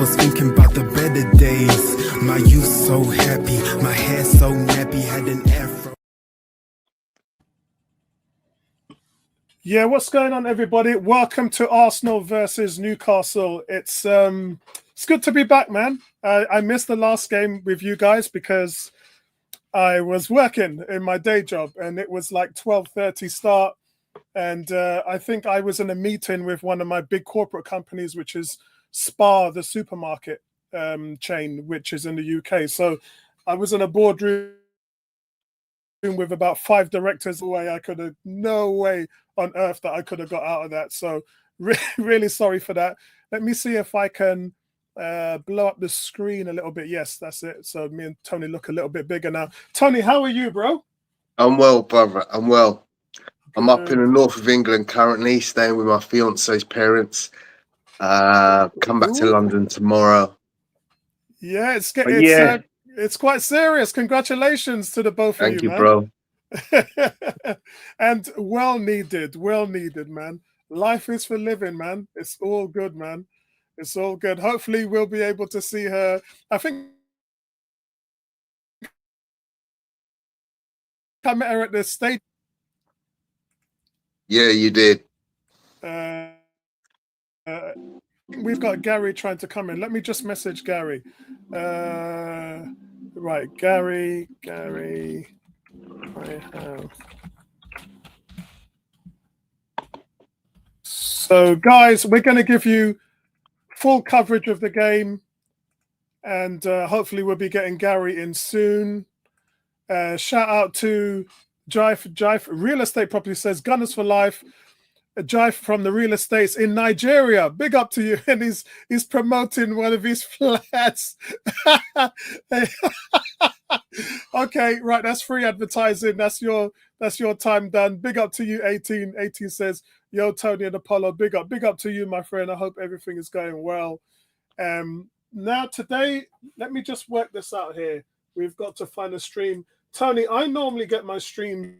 was thinking about the better days. My youth so happy, my hair so nappy, had an afro. Yeah, what's going on, everybody? Welcome to Arsenal versus Newcastle. It's good to be back, man. I missed the last game with you guys because I was working in my day job, and it was like 12:30 start. And I think I was in a meeting with one of my big corporate companies, which is Spar, the supermarket chain, which is in the UK. So I was in a boardroom with about 5 directors away. I could have no way on earth that I could have got out of that. So really sorry for that. Let me see if I can blow up the screen a little bit. Yes, that's it. So me and Tony look a little bit bigger now. Tony, how are you, bro? I'm well, brother. I'm well. I'm up in Good. the north of England currently, staying with my fiance's parents. Come back to Ooh. London tomorrow. Yeah, Yeah. It's quite serious. Congratulations to the both of Thank you, man. bro. And well needed, man. Life is for living, man. It's all good, man. It's all good. Hopefully we'll be able to see her. I think I met her at the state. Yeah, you did. We've got Gary trying to come in. Let me just message Gary. Right, Gary, I have. So, guys, we're going to give you full coverage of the game, and hopefully we'll be getting Gary in soon. Shout out to Jive Real Estate Property says, Gunners for Life. Jive from the real estates in Nigeria. Big up to you. And he's promoting one of his flats. Okay, right. That's free advertising. That's your time done. Big up to you, 18. 18 says, yo, Tony and Apollo, big up to you, my friend. I hope everything is going well. Now today, let me just work this out here. We've got to find a stream. Tony, I normally get my streams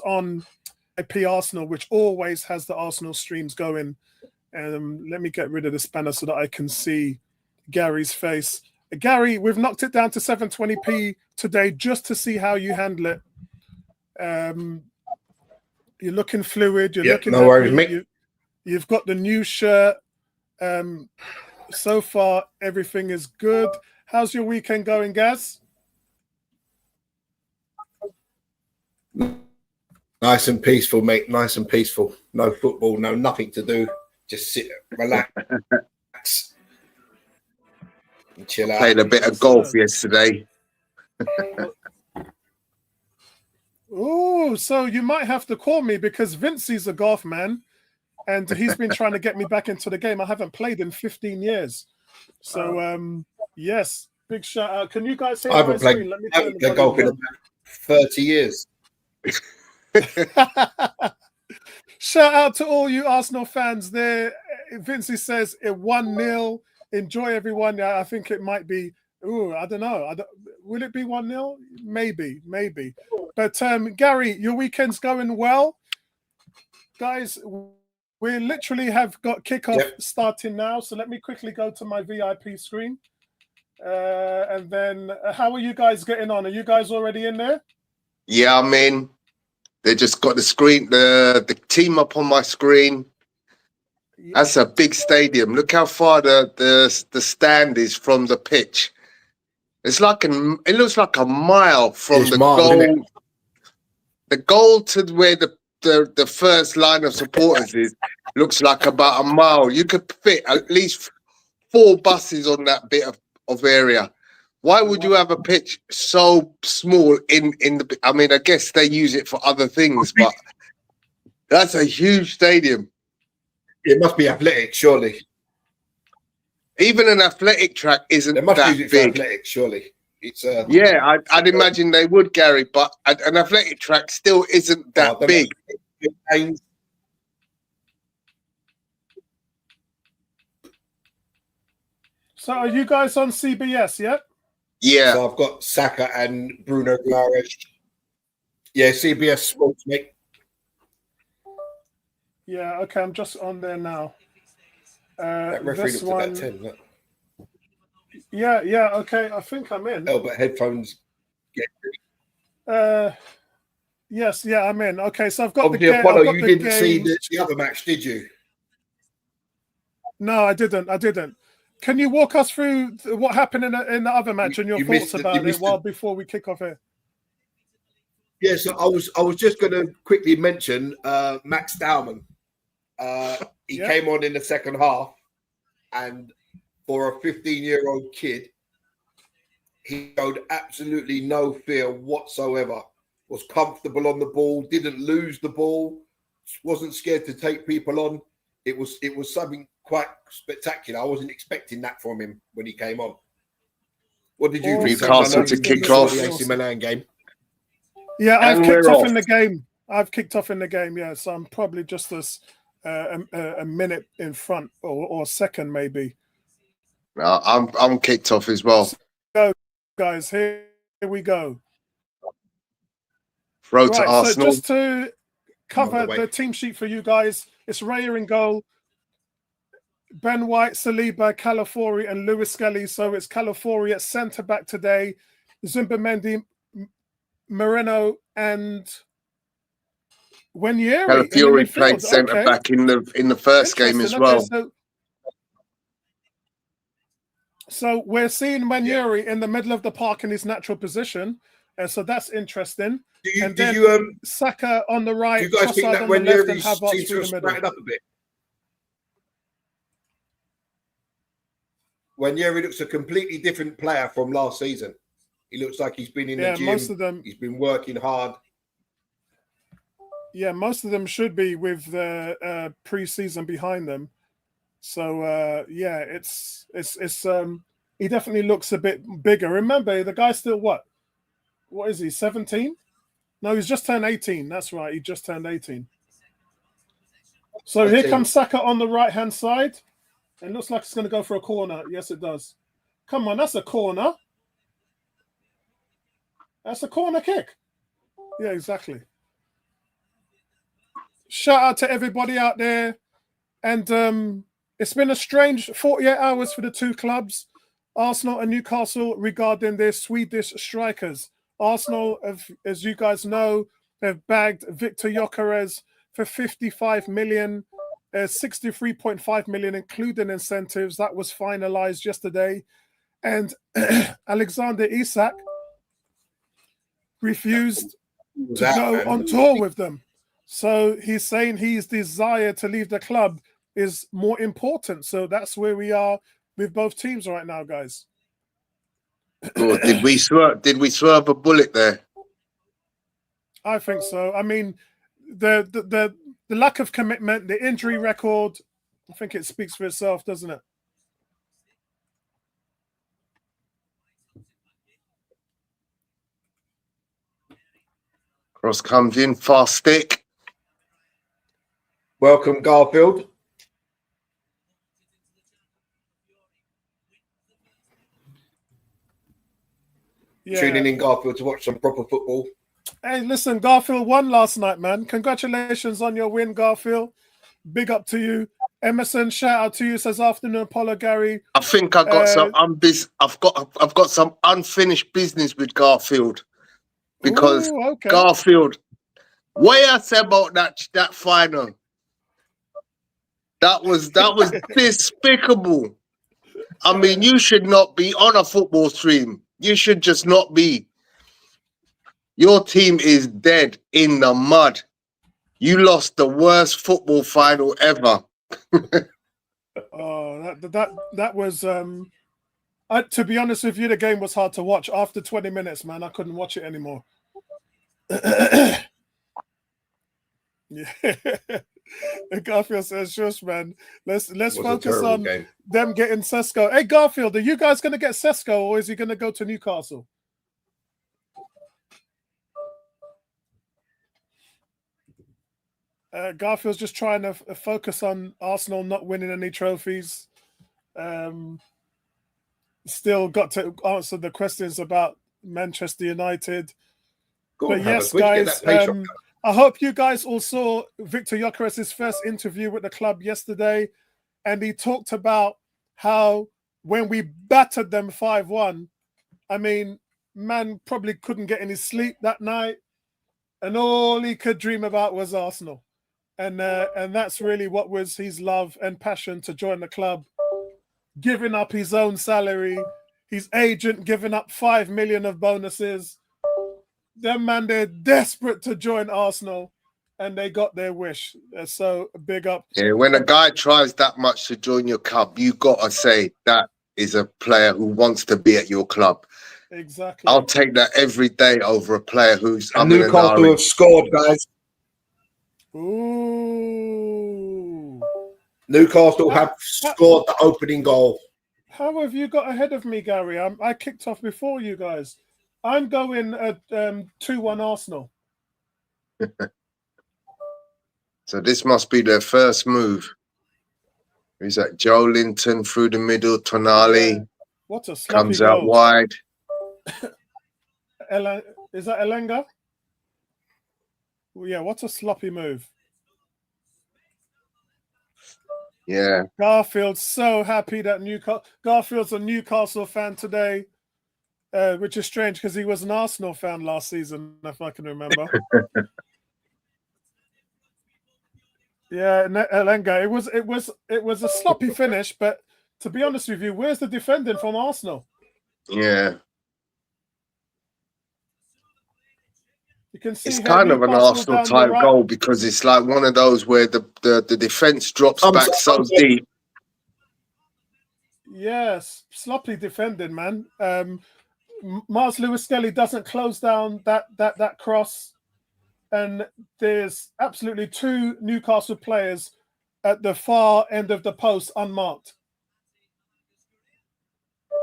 on IP Arsenal, which always has the Arsenal streams going. Let me get rid of the spanner so that I can see Gary's face. Gary, we've knocked it down to 720p today just to see how you handle it. You're looking fluid. You're looking. No worries, mate. You've got the new shirt. So far, everything is good. How's your weekend going, Gaz? Nice and peaceful, mate. Nice and peaceful. No football, no nothing to do. Just sit, relax, and chill out. Played a bit of golf yesterday. Oh, so you might have to call me because Vincey's a golf man, and he's been trying to get me back into the game. I haven't played in 15 years. So, yes, big shout out. Can you guys see I haven't played golf in about 30 years. Shout out to all you Arsenal fans there. Vincey says it 1-0. Enjoy, everyone. I think it might be. I don't know. Will it be 1-0? Maybe. But Gary, your weekend's going well, guys. We literally have got kickoff starting now. So let me quickly go to my VIP screen, and then how are you guys getting on? Are you guys already in there? Yeah, I'm in. They just got the screen, the team up on my screen. That's a big stadium. Look how far the stand is from the pitch. It's like it looks like a mile from the goal. The goal to where the first line of supporters is looks like about a mile. You could fit at least 4 buses on that bit of area. Why would you have a pitch so small in the? I mean, I guess they use it for other things, but that's a huge stadium. It must be athletic, surely. Even an athletic track isn't that big. For athletic, surely. It's yeah, I'd imagine they would, Gary, but an athletic track still isn't that big. So, are you guys on CBS yet? Yeah. So I've got Saka and Bruno Guimaraes. Yeah, CBS Sports, mate. Yeah, okay, I'm just on there now. That referee This looked one, about 10. Look. yeah, okay. I think I'm in. Oh, but headphones. Yes, yeah, I'm in. Okay, so I've got Obviously, the game. Apollo, I've got you the didn't see games. the other match, did you? No, I didn't. Can you walk us through what happened in the other match and your You thoughts missed about it before we kick off here? Yeah, so I was just going to quickly mention Max Stauman. He came on in the second half, and for a 15-year-old kid, he showed absolutely no fear whatsoever. Was comfortable on the ball, didn't lose the ball, wasn't scared to take people on. It was something quite spectacular. I wasn't expecting that from him when he came on. What did you think? Newcastle to kick off the AC Milan game. Yeah, I've And kicked we're off off. in the game. Yeah, so I'm probably just a minute in front or second maybe. I'm kicked off as well. Go, guys. Here we go. Road to Arsenal. So just to cover the team sheet for you guys, it's Raya in goal, Ben White, Saliba, Calafiori, and Lewis Skelly. So it's Calafiori at centre back today, Zumbamendi, Moreno, and Wanyeri. Calafiori played centre back in the first game as well. So we're seeing Wanyeri in the middle of the park in his natural position, so that's interesting. Do you Saka on the right, do you guys think that Wanyeri seems to have sprouted up a bit? Wanyeri looks a completely different player from last season. He looks like he's been in the gym. Most of them, he's been working hard. Yeah, most of them should be with the preseason behind them. So yeah, it's he definitely looks a bit bigger. Remember, the guy's still what is he? 17? No, he's just turned 18. That's right, he just turned 18. So here comes Saka on the right hand side. It looks like it's going to go for a corner. Yes, it does. Come on, that's a corner. That's a corner kick. Yeah, exactly. Shout out to everybody out there. And it's been a strange 48 hours for the two clubs, Arsenal and Newcastle, regarding their Swedish strikers. Arsenal, as you guys know, have bagged Victor Gyökeres for 55 million, 63.5 million, including incentives. That was finalized yesterday. And Alexander Isak refused to go on tour with them. So he's saying his desire to leave the club is more important. So that's where we are with both teams right now, guys. Good. Did we swerve a bullet there? I think so. I mean, the lack of commitment, the injury record, I think it speaks for itself, doesn't it? Cross comes in, fast stick. Welcome, Garfield. Yeah. Tuning in, Garfield, to watch some proper football. Hey, listen, Garfield won last night, man. Congratulations on your win, Garfield. Big up to you. Emerson, shout out to you. Says afternoon, Apollo Gary. I think I got I've got some unfinished business with Garfield. Because Garfield, what I said about that final, that was despicable. I mean, you should not be on a football stream. You should just not be. Your team is dead in the mud. You lost the worst football final ever. Oh, that was to be honest with you, the game was hard to watch. After 20 minutes, man, I couldn't watch it anymore. Yeah. Garfield says, "Shush, man. Let's focus on them getting Sesko." Hey, Garfield, are you guys going to get Sesko, or is he going to go to Newcastle? Garfield's just trying to focus on Arsenal not winning any trophies. Still got to answer the questions about Manchester United. But yes, guys, I hope you guys all saw Victor Gyökeres' first interview with the club yesterday. and he talked about how when we battered them 5-1, I mean, man probably couldn't get any sleep that night, and all he could dream about was Arsenal. And that's really what was his love and passion to join the club, giving up his own salary, his agent giving up 5 million of bonuses. Them man, they're desperate to join Arsenal, and they got their wish. So big up. Yeah, when a guy tries that much to join your club, you gotta say that is a player who wants to be at your club. Exactly. I'll take that every day over a player who's And Newcastle have scored, guys. Ooh. Newcastle have scored the opening goal. How have you got ahead of me, Gary? I kicked off before you guys. I'm going at 2-1 Arsenal. So this must be their first move. Who's that? Joe Linton through the middle, Tonali. Yeah. What a sloppy comes out goal. wide. Is that Elenga? Yeah, what a sloppy move. Yeah. Garfield's so happy that Garfield's a Newcastle fan today, which is strange because he was an Arsenal fan last season, if I can remember. Yeah, Elenga. It was a sloppy finish, but to be honest with you, where's the defending from Arsenal? Yeah. You can see it's kind of an Arsenal type goal because it's like one of those where the defense drops back so deep. Yes, sloppy defending, man. Mars Lewis Skelly doesn't close down that cross, and there's absolutely 2 Newcastle players at the far end of the post unmarked.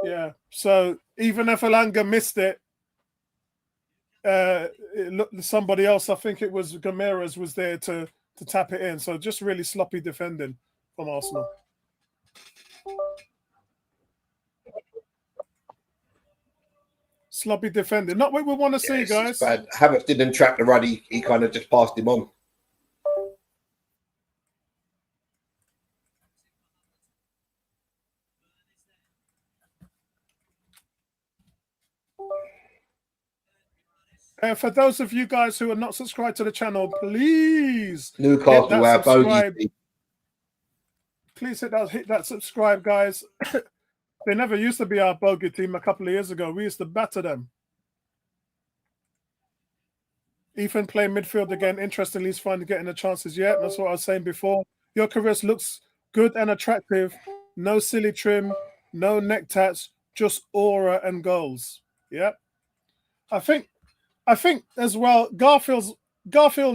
Yeah, so even if Elanga missed it, somebody else, I think it was Gameras, was there to tap it in. So just really sloppy defending from Arsenal. Sloppy defending. Not what we want to see, guys. Bad. Havertz didn't track the run. He kind of just passed him on. For those of you guys who are not subscribed to the channel, please Newcastle have bogey. Please hit that subscribe, guys. They never used to be our bogey team a couple of years ago. We used to batter them. Ethan playing midfield again. Interestingly, he's finally getting the chances yet. That's what I was saying before. Gyökeres looks good and attractive. No silly trim, no neck tats, just aura and goals. Yep. I think as well, Garfield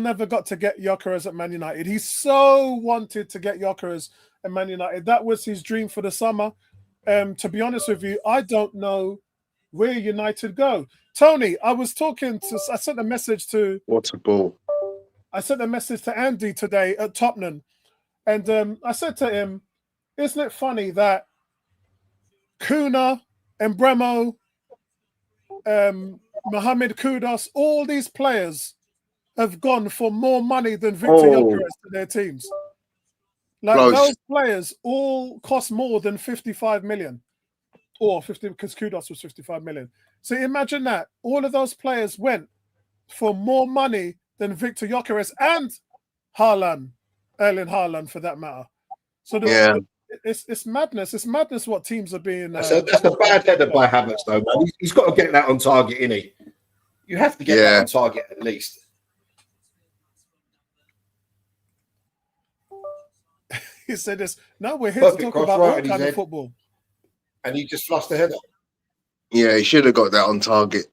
never got to get Gyökeres at Man United. He so wanted to get Gyökeres at Man United. That was his dream for the summer. To be honest with you, I don't know where United go. Tony, I sent a message to... What a ball. I sent a message to Andy today at Tottenham. And I said to him, isn't it funny that Kuna, Embremo, Mohamed Kudus, all these players have gone for more money than Victor Gyökeres to their teams. Like those players all cost more than 55 million, or 50 because Kudus was 55 million. So imagine that all of those players went for more money than Victor Gyökeres and Haaland, Erling Haaland for that matter. So it's madness. It's madness what teams are being. That's a bad header by Havertz, though, man. He's got to get that on target, innit? You have to get that on target at least. He said this. No, we're here to talk about all kind of football. And he just flushed the header. Yeah, he should have got that on target.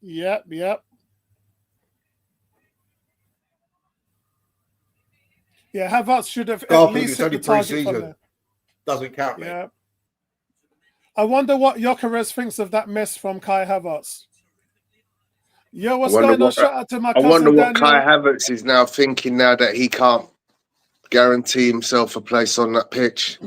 Yep. Yeah, Havertz should have at least hit the target from there. Doesn't count, yeah. Mate. I wonder what Gyökeres thinks of that miss from Kai Havertz. Yo, what's going on? Shout out to my cousin I wonder what Daniel. Kai Havertz is now thinking now that he can't guarantee himself a place on that pitch.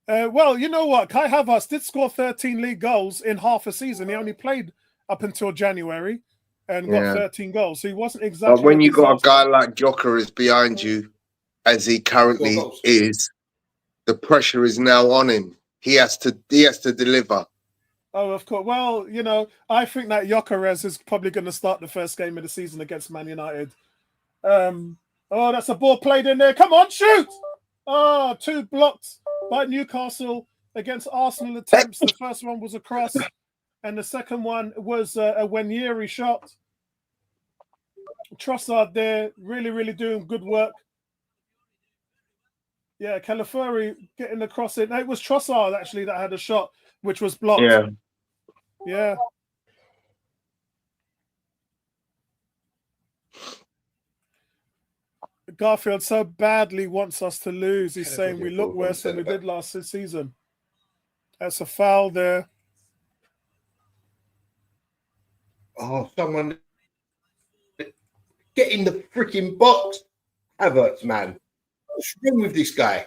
Well, you know what? Kai Havertz did score 13 league goals in half a season. He only played up until January and got 13 goals. So he wasn't exactly... But when you got a guy like Gyökeres behind you, as he currently goals. is, the pressure is now on him. He has to deliver. Oh, of course. Well, you know, I think that Gyökeres is probably going to start the first game of the season against Man United. Oh, that's a ball played in there. Come on, shoot! Oh, 2 blocked by Newcastle against Arsenal attempts. The first one was a cross, and the second one was a Wanyeri shot. Trossard there, really, really doing good work. Yeah, Calafuri getting the cross in. No, it was Trossard actually that had a shot, which was blocked. Yeah. Garfield so badly wants us to lose. He's saying we look worse than we did last season. That's a foul there. Oh, someone get in the freaking box. Havertz, man. What's wrong with this guy?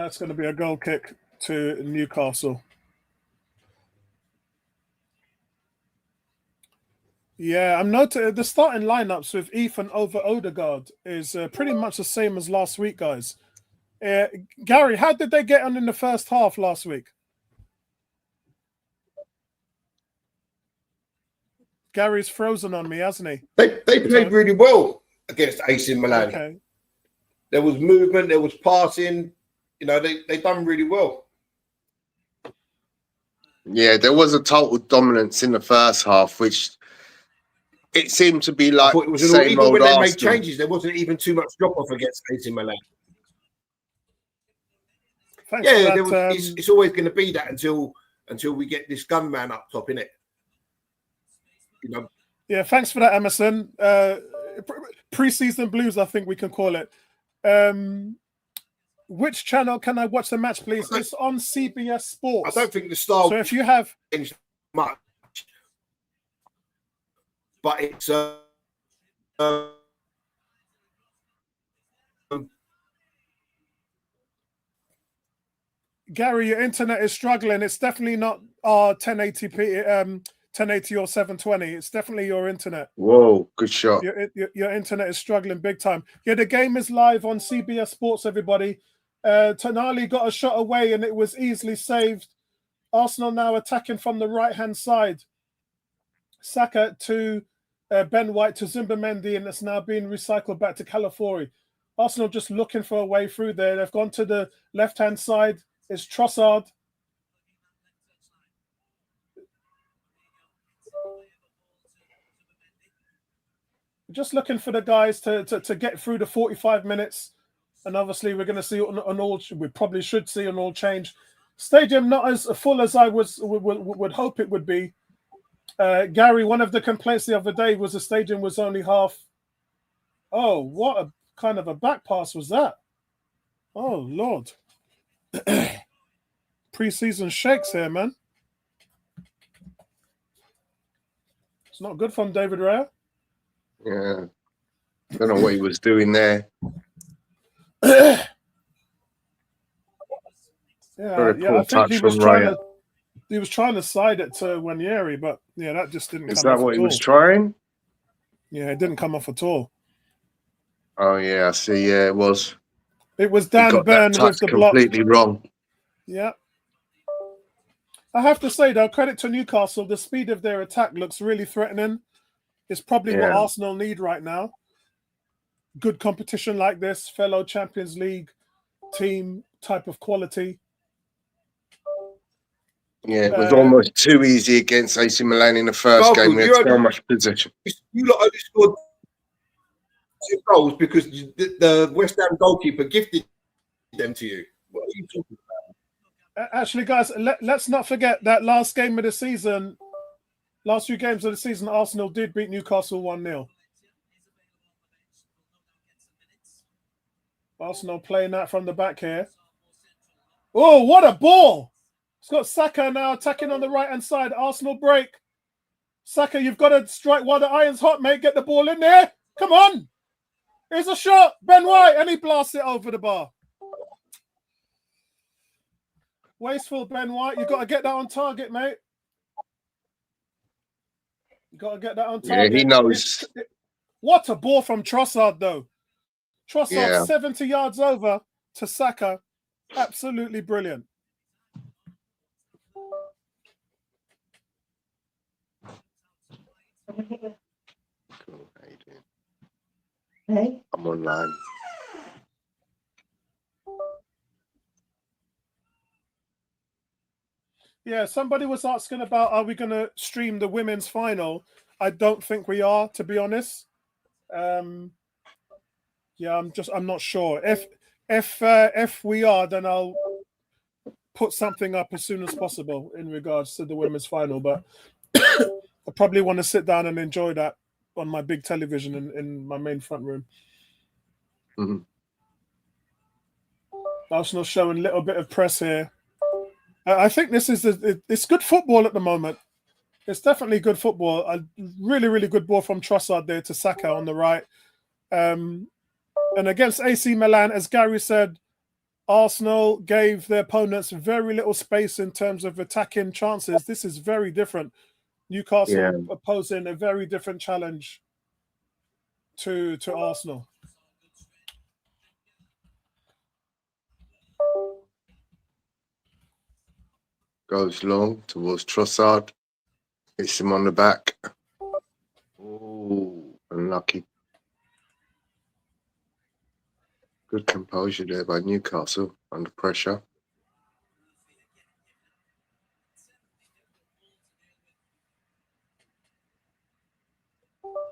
It's going to be a goal kick to Newcastle. Yeah, I'm noting the starting lineups with Ethan over Odegaard is pretty much the same as last week, guys. Gary, how did they get on in the first half last week? Gary's frozen on me, hasn't he? They played really well against AC Milan. Okay. There was movement, there was passing. You know, they done really well. Yeah, there was a total dominance in the first half, which it seemed to be like it was same even old when they Arsenal. made changes, there wasn't even too much drop off against AC Milan. Thanks for that, there was, it's always going to be that until we get this gunman up top, innit? You know. Yeah, thanks for that, Emerson. Preseason blues, I think we can call it. Which channel can I watch the match, please? It's on CBS Sports. I don't think the style. So if you have changed much, but it's Gary, your internet is struggling. It's definitely not our 1080p, 1080 or 720. It's definitely your internet. Whoa, good shot. Your internet is struggling big time. Yeah, the game is live on CBS Sports, everybody. Tonali got a shot away and it was easily saved. Arsenal now attacking from the right-hand side. Saka to Ben White to Zumbamendi, and it's now being recycled back to Calafuri. Arsenal just looking for a way through there. They've gone to the left-hand side. It's Trossard. Just looking for the guys to get through the 45 minutes. And obviously, we're going to see an all. We probably should see an all change. Stadium not as full as I would hope it would be. Gary, one of the complaints the other day was the stadium was only half. Oh, what a kind of a back pass was that? Oh, Lord. Preseason shakes here, man. It's not good from David Raya. Yeah. Don't know what he was doing there. Yeah, Very I think he was trying to side it to Wanyeri, but yeah, that just didn't come off. Is that what he was trying? Yeah, it didn't come off at all. Oh yeah, I see. Yeah, it was. It was Dan Burn with the block. Completely wrong. Yeah. I have to say though, credit to Newcastle, the speed of their attack looks really threatening. It's probably what Arsenal need right now. Good competition like this, fellow Champions League team type of quality. Yeah, it was almost too easy against AC Milan in the first game. We had so much possession. You lot only scored 2 goals because the West Ham goalkeeper gifted them to you. What are you talking about? Actually, guys, let's not forget that last game of the season, last 2 games of the season, Arsenal did beat Newcastle 1-0. Arsenal playing that from the back here. Oh, what a ball! It's got Saka now attacking on the right-hand side. Arsenal break. Saka, you've got to strike while the iron's hot, mate. Get the ball in there. Come on. Here's a shot. Ben White, and he blasts it over the bar. Wasteful, Ben White. You've got to get that on target, mate. You got to get that on target. Yeah, he knows. What a ball from Trossard, though. Trossard, Yeah. 70 yards over to Saka. Absolutely brilliant. Cool. How you doing? Hey. I'm online. Yeah, somebody was asking about, are we going to stream the women's final? I don't think we are, to be honest. Yeah, I'm not sure. If we are, then I'll put something up as soon as possible in regards to the women's final. But I probably want to sit down and enjoy that on my big television in my main front room. Mm-hmm. Arsenal showing a little bit of press here. I think this is it's good football at the moment. It's definitely good football. A really, really good ball from Trossard there to Saka on the right. And against AC Milan, as Gary said, Arsenal gave their opponents very little space in terms of attacking chances. This is very different. Newcastle posing a very different challenge to Arsenal. Goes long towards Trossard. Hits him on the back. Oh, unlucky. Good composure there by Newcastle under pressure.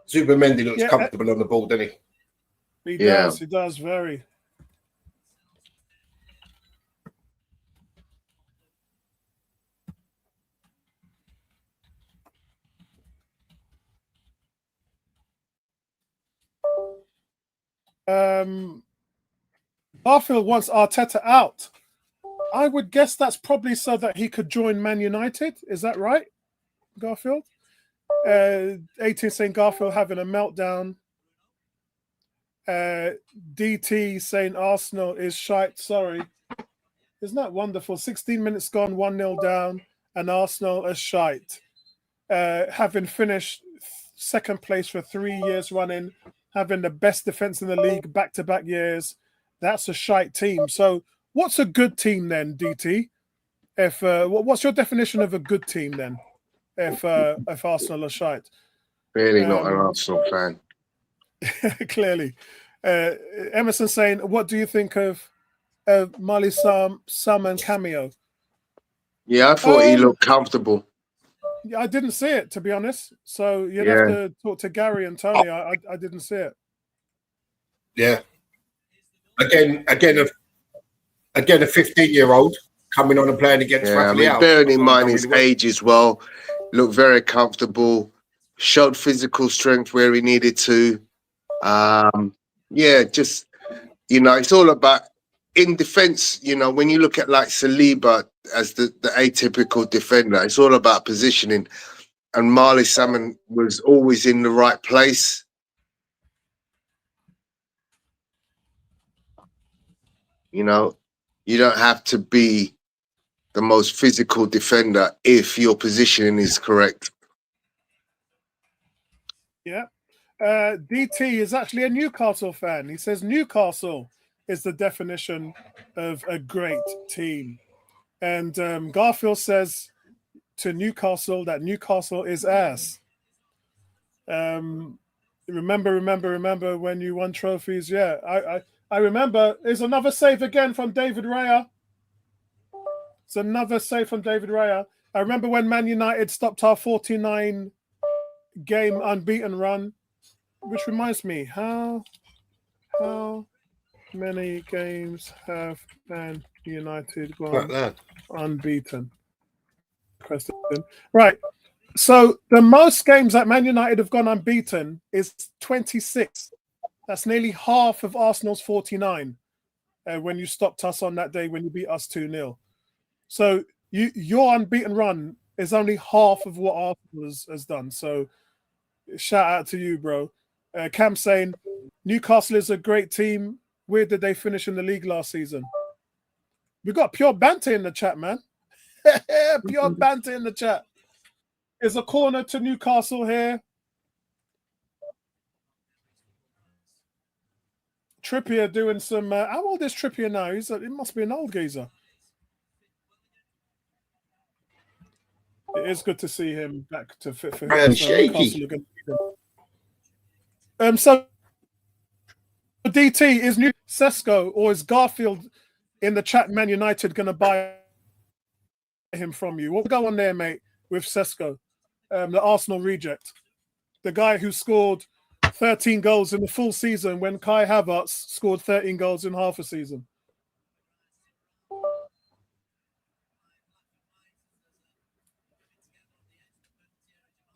Zubimendi looks comfortable on the ball, doesn't he? He does, very. Garfield wants Arteta out. I would guess that's probably so that he could join Man United. Is that right, Garfield? 18 saying Garfield having a meltdown. DT saying Arsenal is shite. Sorry. Isn't that wonderful? 16 minutes gone, 1-0 down, and Arsenal is shite. Having finished second place for 3 years running, having the best defense in the league back-to-back years. That's a shite team. So what's a good team then, DT? What's your definition of a good team then? If Arsenal are shite? Really not an Arsenal fan. Clearly. Emerson saying, what do you think of Marley Sam and Cameo? Yeah, I thought he looked comfortable. I didn't see it, to be honest. So you'd have to talk to Gary and Tony. I didn't see it. Yeah. Again, a 15-year-old coming on and playing against Rafael. Bearing in mind his age as well, looked very comfortable, showed physical strength where he needed to. Just, it's all about in defense, when you look at like Saliba as the atypical defender, it's all about positioning. And Marley Salmon was always in the right place. You don't have to be the most physical defender if your positioning is correct. Yeah. DT is actually a Newcastle fan. He says Newcastle is the definition of a great team. And Garfield says to Newcastle that Newcastle is ass. Remember when you won trophies? Yeah, I remember. There's another save again from David Raya. It's another save from David Raya. I remember when Man United stopped our 49-game unbeaten run, which reminds me, how many games have Man United gone unbeaten? Right. So the most games that Man United have gone unbeaten is 26. That's nearly half of Arsenal's 49 when you stopped us on that day when you beat us 2-0. So your unbeaten run is only half of what Arsenal has done. So shout out to you, bro. Cam saying Newcastle is a great team. Where did they finish in the league last season? We got pure banter in the chat, man. Pure banter in the chat. There's a corner to Newcastle here. Trippier doing some. How old is Trippier now? It must be an old geezer. It is good to see him back to fit for him. And shaky. So DT, is New Sesko or is Garfield in the chat Man United going to buy him from you? We'll go on there, mate, with Sesko, the Arsenal reject. The guy who scored 13 goals in the full season when Kai Havertz scored 13 goals in half a season.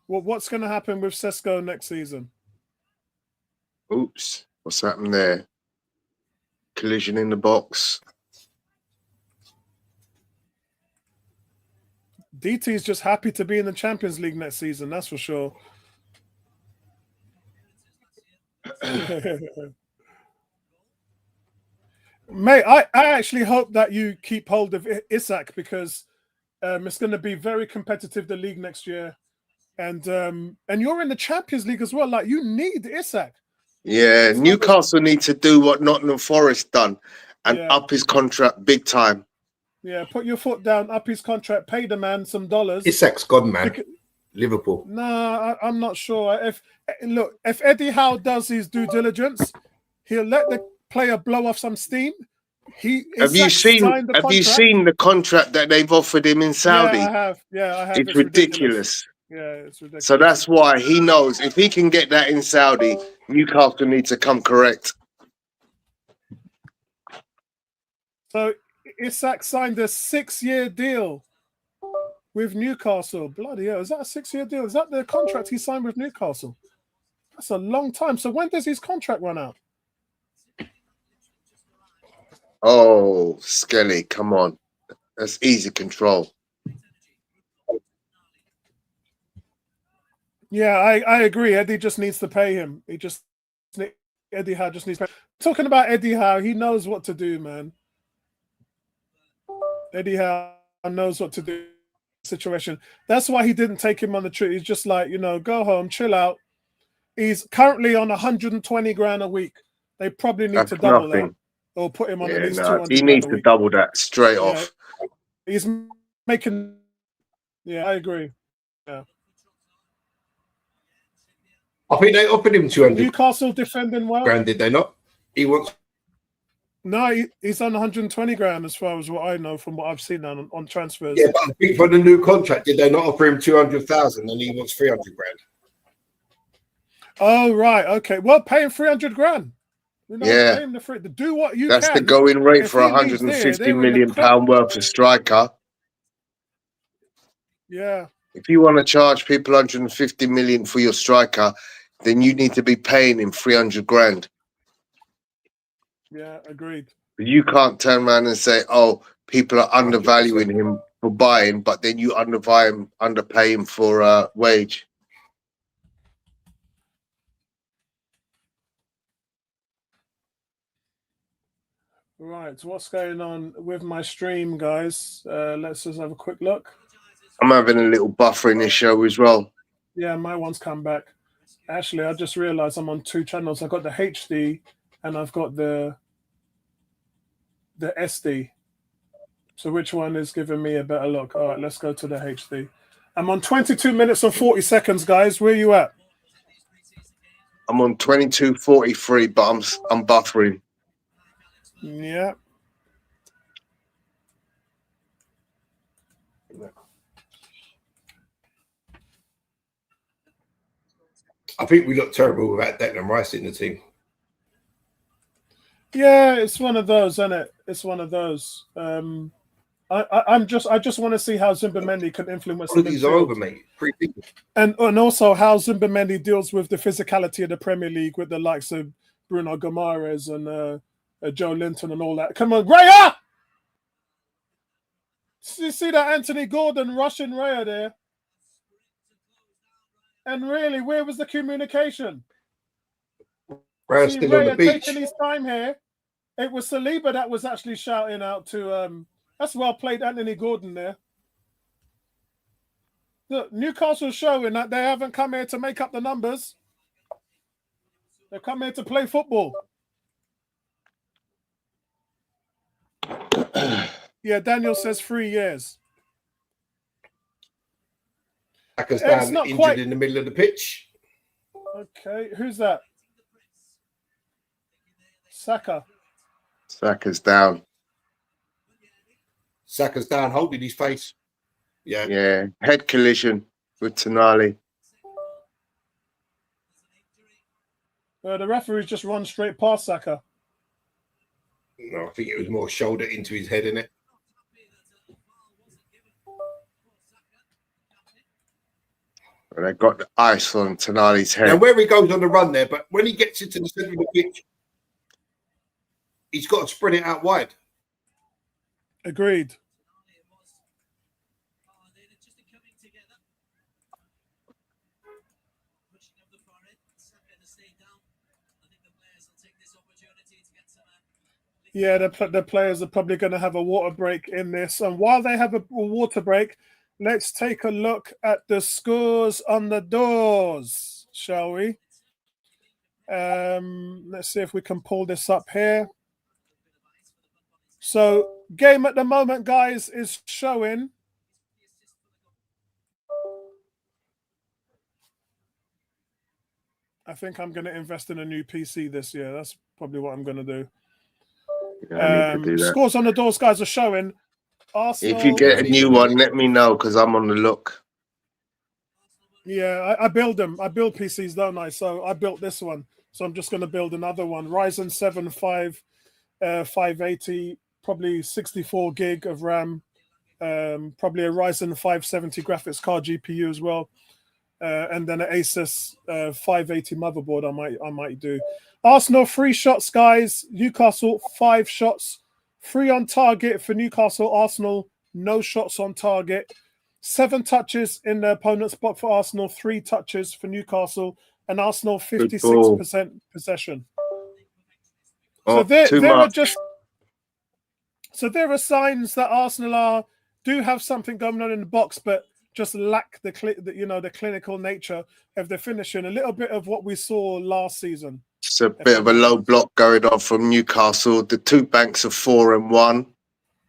Well, what's going to happen with Sesko next season? Oops, what's happened there? Collision in the box. DT is just happy to be in the Champions League next season, that's for sure. Mate, I actually hope that you keep hold of Isak because it's going to be very competitive, the league next year. And you're in the Champions League as well. Like, you need Isak. Yeah, Newcastle need to do what Nottingham Forest done and up his contract big time. Yeah, put your foot down, up his contract, pay the man some dollars. Isak's gone, man. Liverpool. No, I'm not sure. If Eddie Howe does his due diligence, he'll let the player blow off some steam. Have you seen the contract that they've offered him in Saudi? Yeah, I have. Yeah, I have. It's ridiculous. Yeah, it's ridiculous. So that's why he knows if he can get that in Saudi, Newcastle needs to come correct. So Isak signed a 6-year deal with Newcastle. Bloody hell, is that a 6-year deal? Is that the contract he signed with Newcastle? That's a long time. So when does his contract run out? Oh, Skelly, come on. That's easy control. Yeah, I agree. Eddie just needs to pay him. Eddie Howe just needs to pay. Talking about Eddie Howe, he knows what to do, man. Eddie Howe knows what to do. Situation. That's why he didn't take him on the trip. He's just like, go home, chill out. He's currently on 120 grand a week. They probably need to double that or put him on at least 200. He needs to double that straight off. He's making. Yeah, I agree. Yeah. I think they offered him 200. Newcastle defending well. Grand, did they not? He wants. No, he's on 120 grand as far as what I know from what I've seen on transfers. Yeah, but I think for the new contract, did they not offer him 200,000 and he wants 300 grand? Oh, right. Okay. Well, pay him 300 grand. Yeah. Pay him do what you That's can. the going rate for £150 million worth of striker. Yeah. If you want to charge people 150 million for your striker, then you need to be paying him 300 grand. Yeah, agreed. But you can't turn around and say, oh, people are undervaluing him for buying, but then you underpay him for wage. Right, so what's going on with my stream, guys? Let's just have a quick look. I'm having a little buffering issue as well. Yeah, my one's come back. Actually, I just realized I'm on 2 channels. I've got the HD and I've got the SD. So which one is giving me a better look? All right, let's go to the HD. I'm on 22 minutes and 40 seconds, guys. Where are you at? I'm on 22:43, but I'm buffering. Yeah. I think we look terrible without Declan Rice in the team. Yeah, it's one of those, isn't it? It's one of those. I just want to see how Zubimendi can influence. All of these are over, mate. And also how Zubimendi deals with the physicality of the Premier League with the likes of Bruno Gomares and Joe Linton and all that. Come on, Raya! You see that Anthony Gordon rushing Raya there? And really, where was the communication? Raya's See, still on the Raya beach. taking his time here. It was Saliba that was actually shouting out to. That's well played, Anthony Gordon there. Look, Newcastle's showing that they haven't come here to make up the numbers. They come here to play football. Yeah, Daniel says 3 years. Saka's It's down not injured quite- in the middle of the pitch. Okay, who's that? Saka. Saka's down. Saka's down holding his face. Yeah. Yeah, head collision with Tonali. The referee's just run straight past Saka. No, I think it was more shoulder into his head, innit? And they got the ice on Tonali's head. Now, where he goes on the run there, but when he gets into the centre of the pitch, he's got to spread it out wide. Agreed. Yeah, the players are probably going to have a water break in this. And while they have a water break, let's take a look at the scores on the doors, shall we? Let's see if we can pull this up here. So, game at the moment, guys, is showing. I think I'm going to invest in a new PC this year. That's probably what I'm going to do. Yeah, I need to do that. Scores on the doors, guys, are showing. Arsenal, If you get a new one, let me know because I'm on the look. Yeah, I build them. I build PCs, don't I? So I built this one. So I'm just going to build another one. Ryzen 7 580, probably 64 gig of RAM. Probably a Ryzen 570 graphics card GPU as well. And then an Asus 580 motherboard I might do. Arsenal 3 shots, guys. Newcastle 5 shots. 3 on target for Newcastle. Arsenal no shots on target. 7 touches in the opponent's box for Arsenal. 3 touches for Newcastle. And Arsenal 56% possession. Oh, So there are signs that Arsenal do have something going on in the box, but just lack the clinical nature of the finishing. A little bit of what we saw last season. It's a bit of a low block going on from Newcastle. The 2 banks are 4 and 1.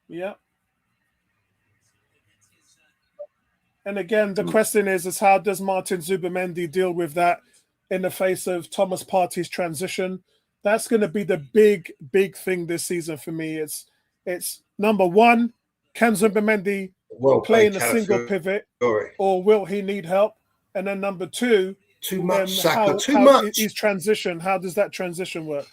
Yeah. And again, the question is how does Martin Zubimendi deal with that in the face of Thomas Partey's transition? That's going to be the big thing this season for me. It's number one, can Zubimendi play in a single pivot, or will he need help? And then number two, too much Saka, too much. His transition, how does that transition work?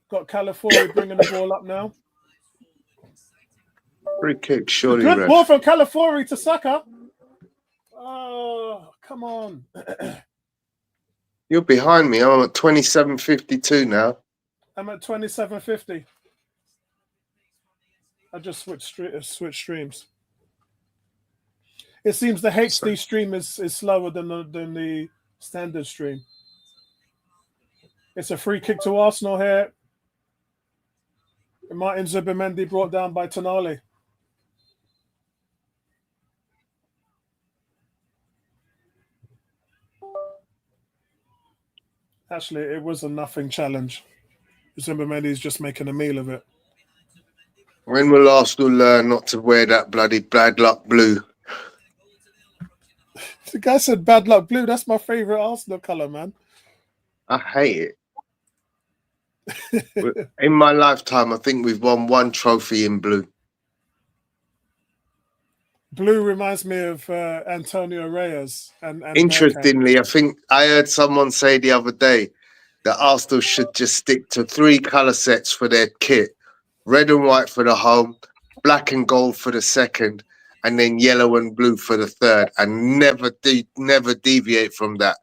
Got Calafiori bringing the ball up now. Free kick, surely. Good ball from Calafiori to Saka. Oh, come on. You're behind me. I'm at 27.52 now. I'm at 27.50. I just switched streams. It seems the HD stream is slower than the standard stream. It's a free kick to Arsenal here. Martin Zubimendi brought down by Tonali. Actually, it was a nothing challenge. Zubimendi is just making a meal of it. When will Arsenal learn not to wear that bloody bad luck blue? The guy said bad luck blue. That's my favorite Arsenal colour, man. I hate it. In my lifetime, I think we've won 1 trophy in blue. Blue reminds me of Antonio Reyes. And Interestingly, I think I heard someone say the other day that Arsenal should just stick to 3 colour sets for their kit. Red and white for the home, black and gold for the second, and then yellow and blue for the third, and never deviate from that,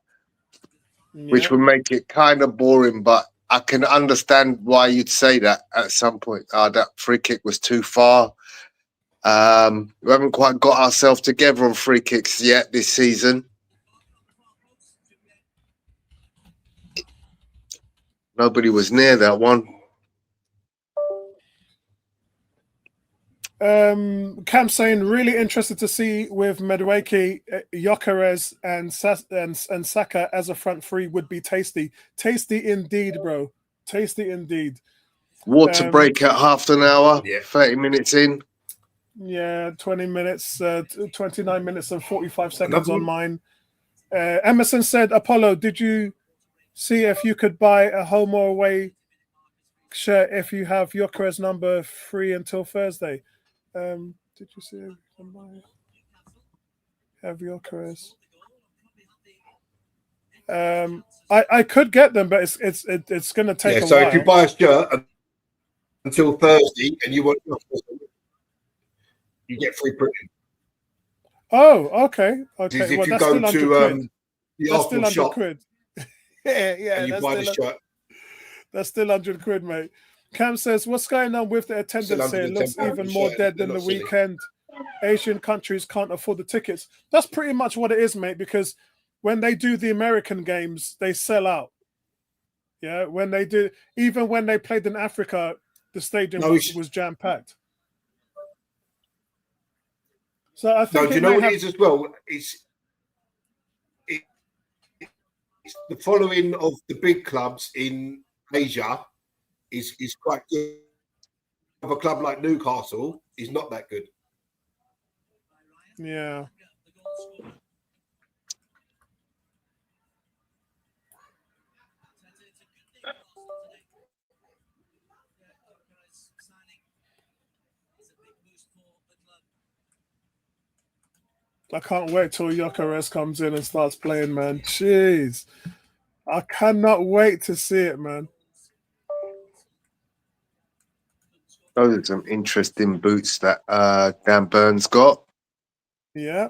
which would make it kind of boring. But I can understand why you'd say that at some point. That free kick was too far. We haven't quite got ourselves together on free kicks yet this season. Nobody was near that one. Cam saying really interested to see with Madueke, Gyökeres and Saka as a front three would be tasty. Tasty indeed, bro. Tasty indeed. Water break at half an hour, Yeah. 30 minutes in. Yeah, 20 minutes, 29 minutes and 45 seconds on mine. Emerson said, Apollo, did you see if you could buy a home or away shirt if you have Gyökeres number 3 until Thursday? Did you see if you can buy have Gyökeres? I could get them, but it's going to take a while. So if you buy a shirt until Thursday and you want, you get free printing. Oh, okay. If Well, you that's go still to the that's still Arsenal shop £100. yeah, and you buy the shirt, that's still £100, mate. Cam says, what's going on with the attendance here? It looks even more dead than the weekend. Asian countries can't afford the tickets. That's pretty much what it is, mate, because when they do the American games, they sell out. Yeah, when they do, even when they played in Africa, the stadium was jam-packed. So I think do you know what it is as well? It's the following of the big clubs in Asia is quite good. Of a club like Newcastle is not that good. Yeah. I can't wait till Gyökeres comes in and starts playing, man. Jeez. I cannot wait to see it, man. Those are some interesting boots that Dan Burns got. Yeah.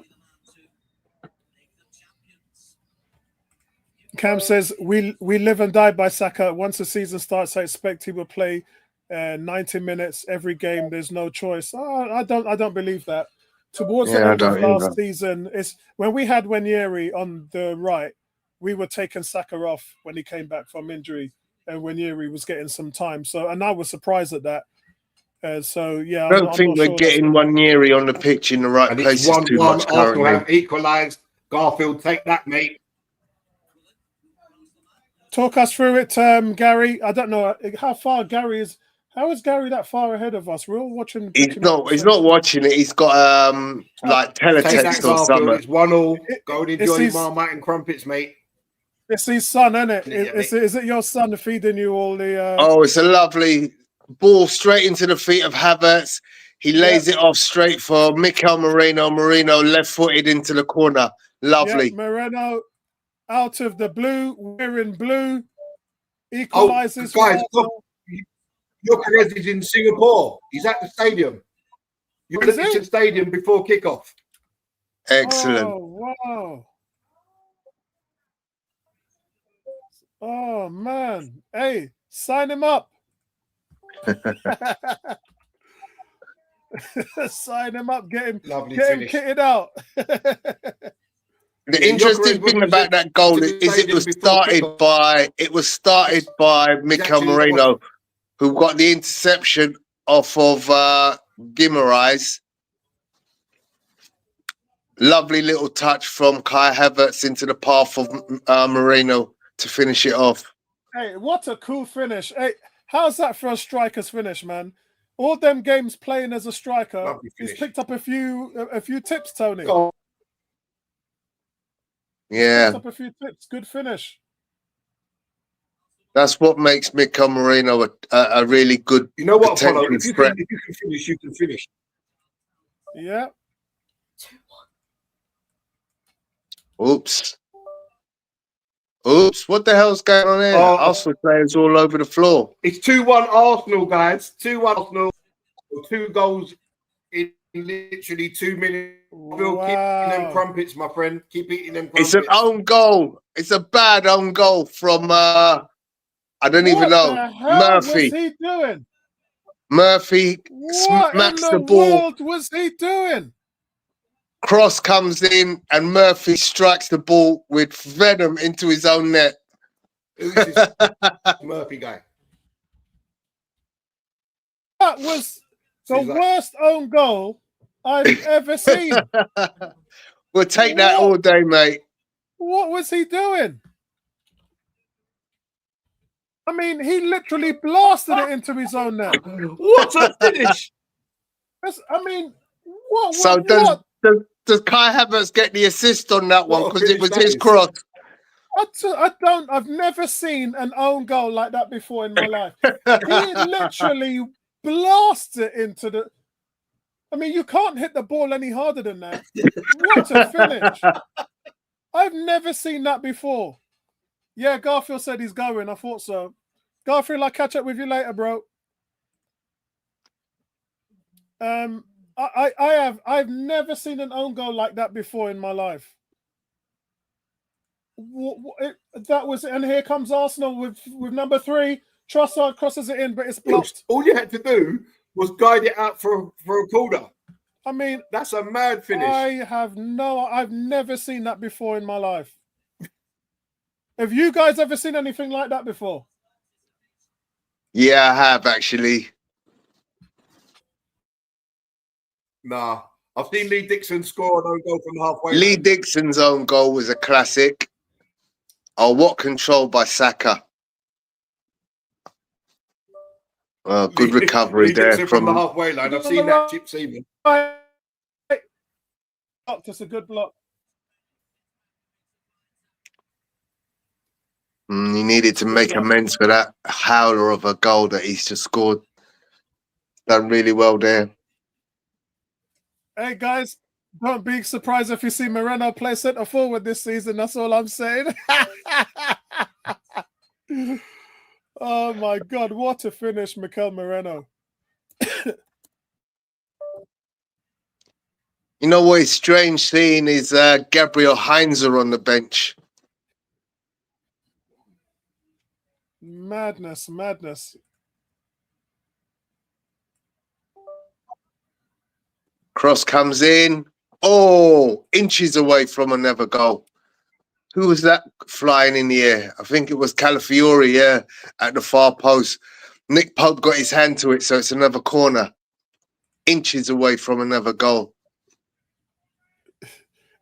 Cam says, we live and die by Saka. Once the season starts, I expect he will play 90 minutes every game. There's no choice. I don't believe that. Towards the end of last season, it's when we had Wanyeri on the right, we were taking Saka off when he came back from injury, and Wanyeri was getting some time. So, and I was surprised at that. So, yeah, I don't think we're getting Wanyeri on the pitch in the right places too much currently. Arsenal have equalised. Garfield, take that, mate. Talk us through it, Gary. I don't know how far Gary is. How is Gary that far ahead of us? We're all watching. He's not watching it. He's got like teletext or something. It's 1-1. Go and enjoy your Marmite and crumpets, mate. It's his son, isn't it? Is it your son feeding you all the? Oh, it's a lovely ball straight into the feet of Havertz. He lays it off straight for Mikel Merino. Merino left-footed into the corner. Lovely. Yeah, Moreno out of the blue, wearing blue, equalizes. Guys, look. Gyökeres is in Singapore. He's at the stadium. You're at the stadium before kickoff. Excellent. Oh, wow. Oh, man. Hey, sign him up. Sign him up. Get him kitted out. The interesting thing about that goal is it was started by Mikel Merino, who got the interception off of Guimaraes. Lovely little touch from Kai Havertz into the path of Merino to finish it off. Hey, what a cool finish. Hey, how's that for a striker's finish, man? All them games playing as a striker, he's picked up a few tips, Tony. Yeah. Picked up a few tips. Good finish. That's what makes Mikel Merino a really good. You know what, potential Apollo? If you can finish, you can finish. Yeah. Oops. What the hell's going on here? Arsenal players all over the floor. It's 2-1 Arsenal, guys. 2-1 Arsenal. 2 goals in literally 2 minutes. Wow. Keep eating them crumpets, my friend. Keep eating them crumpets. It's an own goal. It's a bad own goal from I don't even know. What the hell was Murphy. he doing? Murphy What in smacks the the ball. world was he doing? Cross comes in and Murphy strikes the ball with venom into his own net. Who's this Murphy guy? That was the Seems like- worst own goal I've ever seen. We'll take that all day, mate. What was he doing? I mean, he literally blasted it into his own net. What a finish! I mean, what? So what? does Kai Havertz get the assist on that one What a because it finish was that his is. cross? I've never seen an own goal like that before in my life. He literally blasts it into the. I mean, you can't hit the ball any harder than that. What a finish! I've never seen that before. Yeah, Garfield said he's going. I thought so. Garfield, I'll catch up with you later, bro. I've never seen an own goal like that before in my life. That was, and here comes Arsenal with number 3. Trossard crosses it in, but it's blocked. All you had to do was guide it out for a corner. I mean, That's a mad finish. I've never seen that before in my life. Have you guys ever seen anything like that before? Yeah, I have actually. Nah. I've seen Lee Dixon score an own goal from halfway. Lee line. Dixon's own goal was a classic. Oh, what control by Saka. Good recovery Lee there Dixon from the halfway line. I've seen that chip seaman. It's a good block. He needed to make amends for that howler of a goal that he's just scored. Done really well there. Hey guys, don't be surprised if you see Moreno play centre forward this season. That's all I'm saying. Oh my God, what a finish, Mikel Moreno. You know what is strange seeing is Gabriel Heinzer on the bench. Madness, madness. Cross comes in. Oh, inches away from another goal. Who was that flying in the air? I think it was Calafiori, yeah, at the far post. Nick Pope got his hand to it, so it's another corner. Inches away from another goal.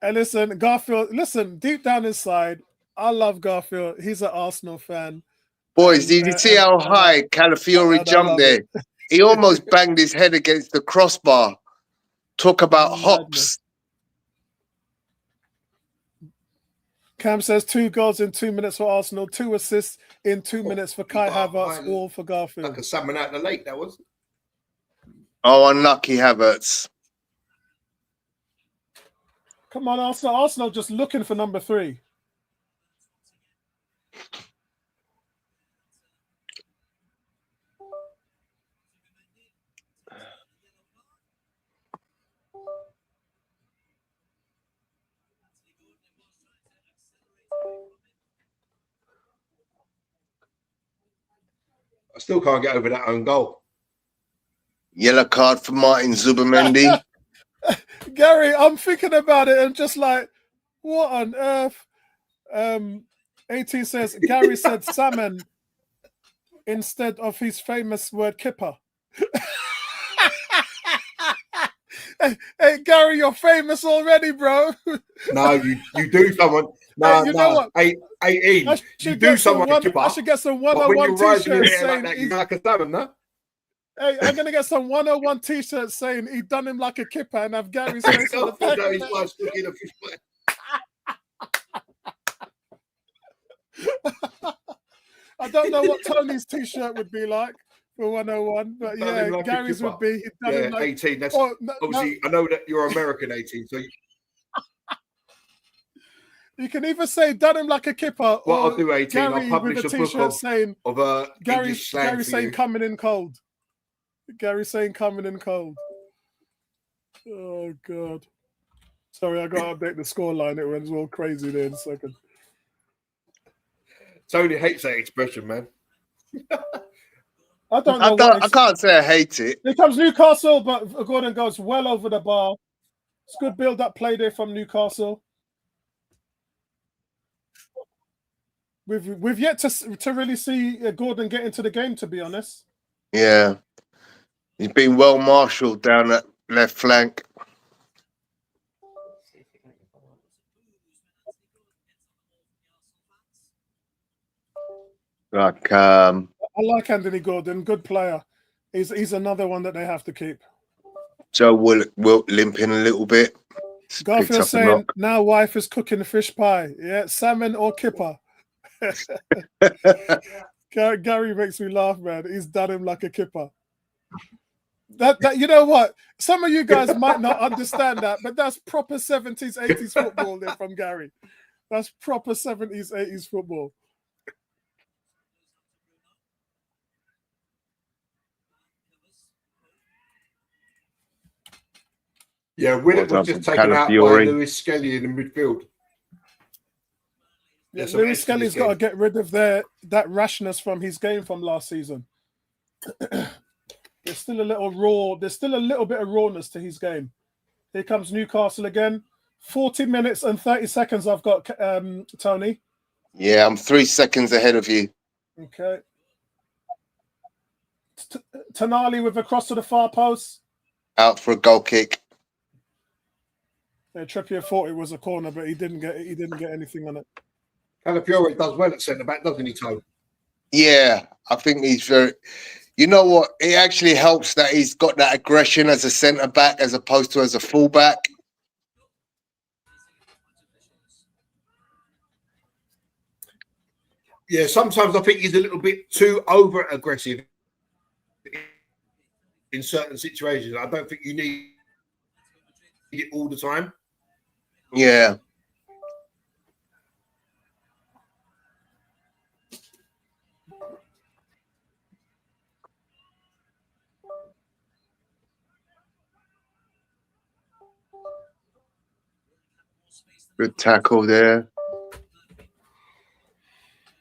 And listen, Garfield, listen, deep down inside, I love Garfield. He's an Arsenal fan. Boys, did you see how high Calafiori jumped there? He almost banged his head against the crossbar. Talk about hops. Cam says 2 goals in 2 minutes for Arsenal, 2 assists in 2 minutes for Kai Havertz, all for Garfield. Like a salmon out of the lake, that was. Oh, unlucky Havertz. Come on, Arsenal. Arsenal just looking for number 3. I still can't get over that own goal. Yellow card for Martin Zubimendi. Gary, I'm thinking about it and just like, what on earth? 18 says, Gary said salmon instead of his famous word kipper. Hey, Gary, you're famous already, bro. No, you do someone. No, Hey, you know what? 18. You do someone. I should get some But when 101 you rise in the t-shirts air like saying that, you're like a salmon, no? hey, I'm gonna get some 101 t-shirts saying he done him like a kipper and have Gary's face on the back. No, he's like looking at fish play. I don't know what Tony's t-shirt would be like for 101, but Done yeah, him like a Gary's kipper. would be. He'd done Yeah, him like, 18. That's oh, no, obviously. I know that you're American 18, so you can either say done him like a kipper, what or I'll do 18. Gary I'll publish with a a book t-shirt saying of Gary English slang for saying you. coming in cold. Gary saying coming in cold. Oh God. Sorry, I got to update the scoreline. It went all crazy there in a second. Tony hates that expression, man. I don't know what I can't say I hate it. Here comes Newcastle, but Gordon goes well over the bar. It's good build-up play there from Newcastle. We've yet to really see Gordon get into the game, to be honest. Yeah. He's been well marshalled down that left flank. Like I like Anthony Gordon, good player. He's another one that they have to keep. Joe Wilt limping a little bit. Garfield saying now wife is cooking fish pie. Yeah, salmon or kipper. Gary makes me laugh, man. He's done him like a kipper. That you know what? Some of you guys might not understand that, but that's proper 70s, 80s football there from Gary. That's proper 70s, 80s football. Yeah, Willock was just taken out by Lewis Skelly in the midfield. Yeah, Lewis Skelly's got to get rid of that rashness from his game from last season. There's still a little raw. There's still a little bit of rawness to his game. Here comes Newcastle again. 40 minutes and 30 seconds I've got, Tony. Yeah, I'm 3 seconds ahead of you. Okay. Tonali with a cross to the far post. Out for a goal kick. Yeah, Trippier thought it was a corner, but he didn't get anything on it. Calafiore does well at centre back, doesn't he, Tone? Yeah, I think he's very. You know what? It actually helps that he's got that aggression as a centre back as opposed to as a full back. Yeah, sometimes I think he's a little bit too over aggressive in certain situations. I don't think you need it all the time. Yeah. Good tackle there.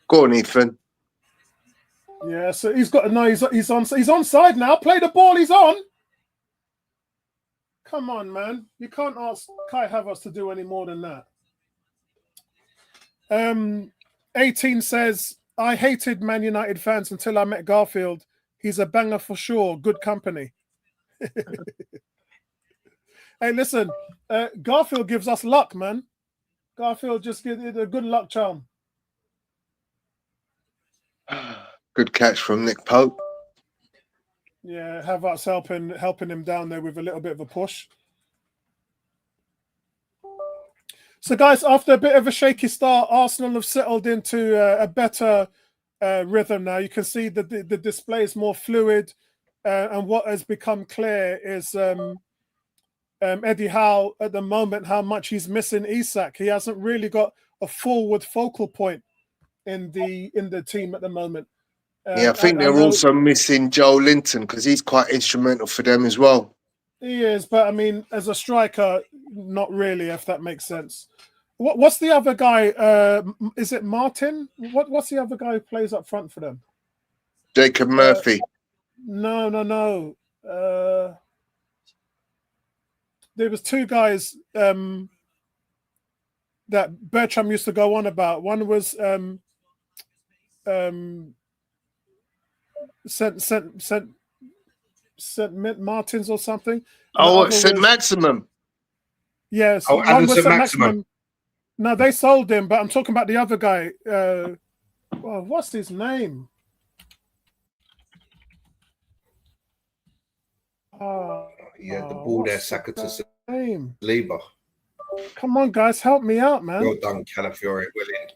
Go on, Ethan. Yeah, so he's got to know he's onside now. Play the ball, he's on. Come on, man. You can't ask Kai Havertz to do any more than that. 18 says, I hated Man United fans until I met Garfield. He's a banger for sure. Good company. Hey, listen, Garfield gives us luck, man. Garfield just gives it a good luck charm. Good catch from Nick Pope. Yeah, Havertz helping him down there with a little bit of a push. So, guys, after a bit of a shaky start, Arsenal have settled into a better rhythm now. You can see that the display is more fluid, and what has become clear is Eddie Howe at the moment, how much he's missing Isak. He hasn't really got a forward focal point in the team at the moment. Yeah, I think they're also missing Joe Linton because he's quite instrumental for them as well. He is, but I mean, as a striker, not really, if that makes sense. What's the other guy? Is it Martin? What's the other guy who plays up front for them? Jacob Murphy. No. There was two guys that Bertram used to go on about. One was St. Martins or something. Oh, St. Maximum. Yes. Oh, one was St. St. Maximum. No, they sold him, but I'm talking about the other guy. What's his name? Yeah, the ball there, Saka to name. Layla. Come on, guys, help me out, man. Well done, Calafiore. Willing.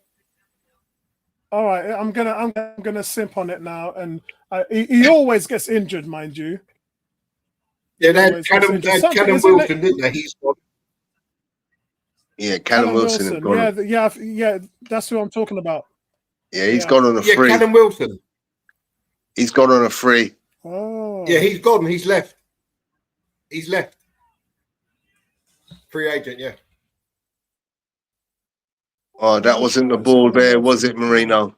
All right, I'm gonna simp on it now, and he always gets injured, mind you. Yeah, they had Callum Wilson, didn't they? He's gone. Yeah, Callum Wilson. Yeah, that's who I'm talking about. Yeah, he's gone on a free. Yeah, Callum Wilson. He's gone on a free. Oh. Yeah, he's gone. He's left. He's left. Free agent, yeah. Oh, that wasn't the ball there, was it, Marino?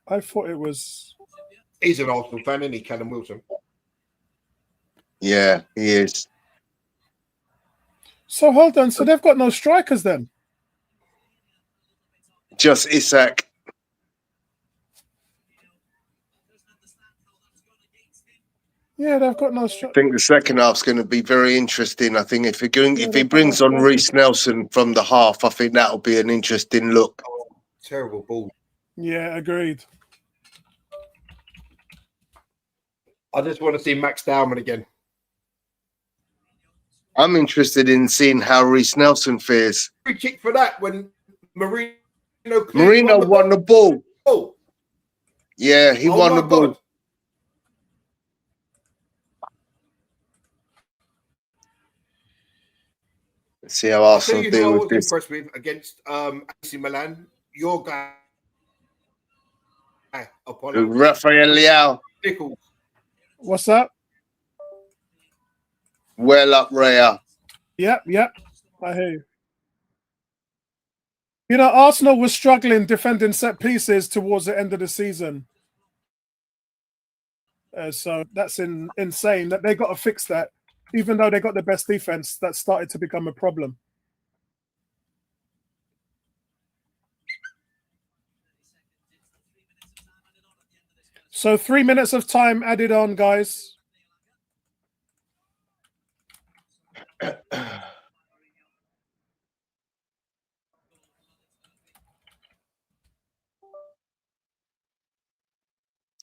I thought it was. He's an Arsenal fan, isn't he, Callum Wilson? Yeah, he is. So hold on. So they've got no strikers then? Just Isak. Yeah, they've got no I strikers. think the second half's going to be very interesting. I think if he they've brings got on no Reece strikers. Nelson from the half, I think that'll be an interesting look. Oh, terrible ball. Yeah, agreed. I just want to see Max Dowman again. I'm interested in seeing how Reece Nelson fares. Free kick for that when Marino won the ball. ball. Yeah, he won the ball. God. Let's see how I'll tell Arsenal you who I deal with was this. impressed with against AC Milan. Your guy, Apollo Rafael Leao. Nichols. What's that? Well up, Raya. Yep. I hear you. You know, Arsenal was struggling defending set pieces towards the end of the season. So that's insane that they got to fix that. Even though they got the best defense, that started to become a problem. So 3 minutes of time added on, guys.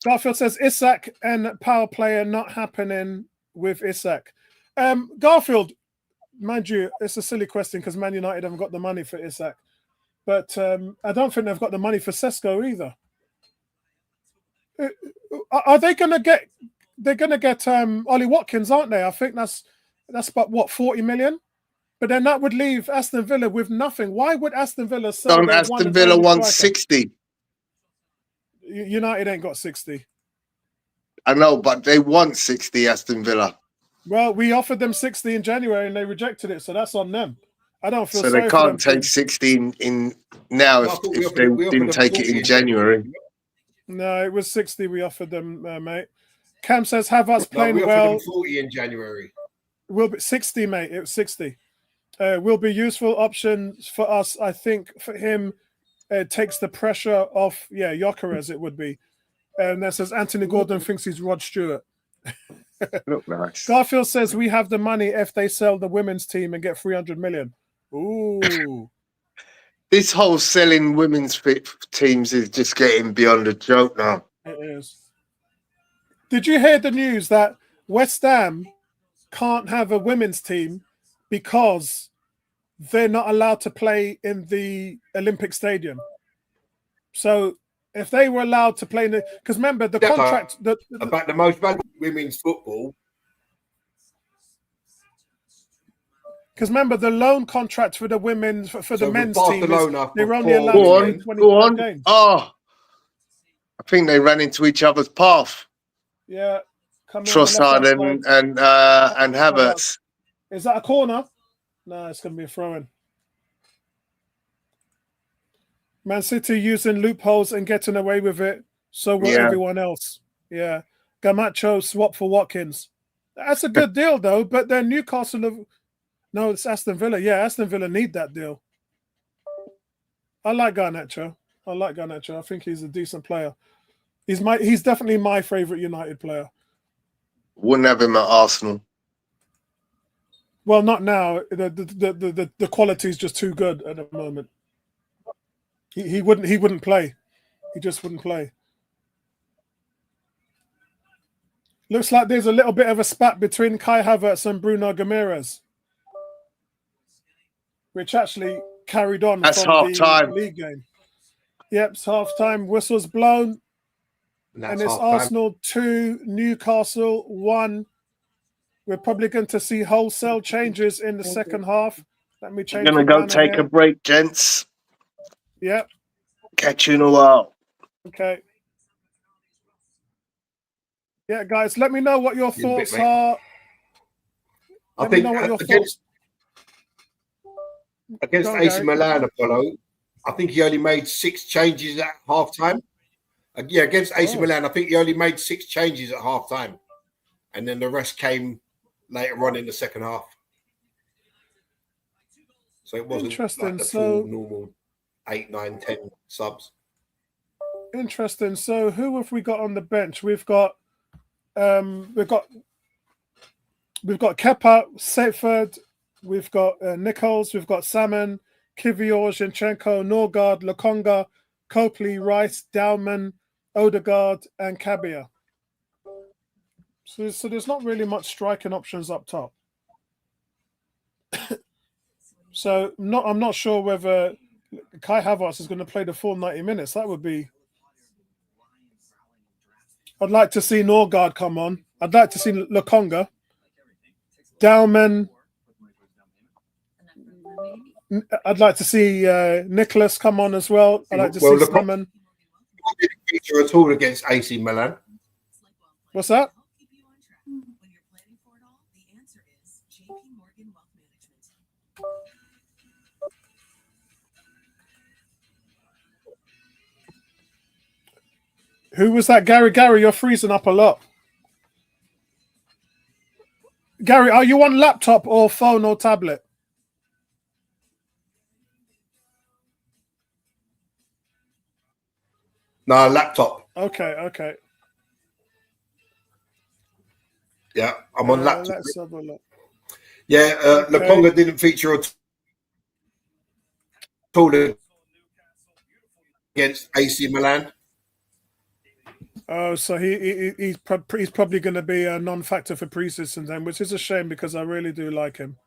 Garfield says Isak and power player not happening with Isak. Garfield, mind you, it's a silly question because Man United haven't got the money for Isak. But I don't think they've got the money for Sesko either. Are they going to get? They're going to get Ollie Watkins, aren't they? I think that's about what 40 million. But then that would leave Aston Villa with nothing. Why would Aston Villa sell? Don't Aston Villa want 60? United ain't got 60. I know, but they want 60, Aston Villa. Well, we offered them 60 in January and they rejected it, so that's on them. I don't feel so sorry they for them. can't take 16 in now if they didn't take it in January. No, it was 60 we offered them, mate. Cam says Havertz playing we well. 40 in January. Will be 60, mate. It was 60. Will be useful options for us. I think for him, it takes the pressure off. Yeah, Gyökeres it would be. And that says Anthony Gordon thinks he's Rod Stewart. Look nice. Garfield says we have the money if they sell the women's team and get 300 million. Ooh. This whole selling women's teams is just getting beyond a joke now. It is. Did you hear the news that West Ham can't have a women's team because they're not allowed to play in the Olympic Stadium? So if they were allowed to play in the, because remember the contract about the most valuable women's football. Because remember the loan contract for the women's for the men's team is, they're only allowed go to play on, 25 games. Oh, I think they ran into each other's path. Yeah, Trossard and Havertz. Is that a corner? No, it's going to be a throw-in. Man City using loopholes and getting away with it. So will everyone else. Yeah, Gamacho swap for Watkins. That's a good deal though. But then Newcastle have. No, it's Aston Villa. Yeah, Aston Villa need that deal. I like Garnacho. I think he's a decent player. He's definitely my favourite United player. Wouldn't have him at Arsenal. Well, not now. The quality is just too good at the moment. He wouldn't play. He just wouldn't play. Looks like there's a little bit of a spat between Kai Havertz and Bruno Guimaraes, which actually carried on That's from half the time. league game. Yep, it's half time. Whistle's blown. And it's Arsenal 2, Newcastle 1. We're probably going to see wholesale changes in the second half. Let me change. We're going to go take a break, gents. Yep. Catch you in a while. Okay. Yeah, guys, let me know what your thoughts are. I think against AC Milan, Apollo, I think he only made 6 changes at half time. Yeah, against AC Oh. Milan, I think he only made 6 changes at half time. And then the rest came later on in the second half. So it wasn't Interesting. like the So- full normal 8, 9, 10 subs. Interesting. So who have we got on the bench? We've got Kepa, Setford, we've got Nichols, we've got Salmon, Kivior, Zinchenko, Norgard, Lokonga, Copley, Rice, Dowman, Odegaard, and Cabia. So there's not really much striking options up top. So I'm not sure whether Kai Havertz is going to play the full 90 minutes. That would be. I'd like to see Norgard come on. I'd like to see Lokonga, Dowman. I'd like to see Nicholas come on as well. I'd like to see Salmon. Didn't feature at all against AC Milan. What's that? Who was that? Gary, you're freezing up a lot. Gary, are you on laptop or phone or tablet? No, laptop. Okay. Yeah, I'm on laptop. Let's have a look. Yeah, Lokonga didn't feature at all against AC Milan. Oh, so he's probably going to be a non-factor for preseason then, which is a shame because I really do like him.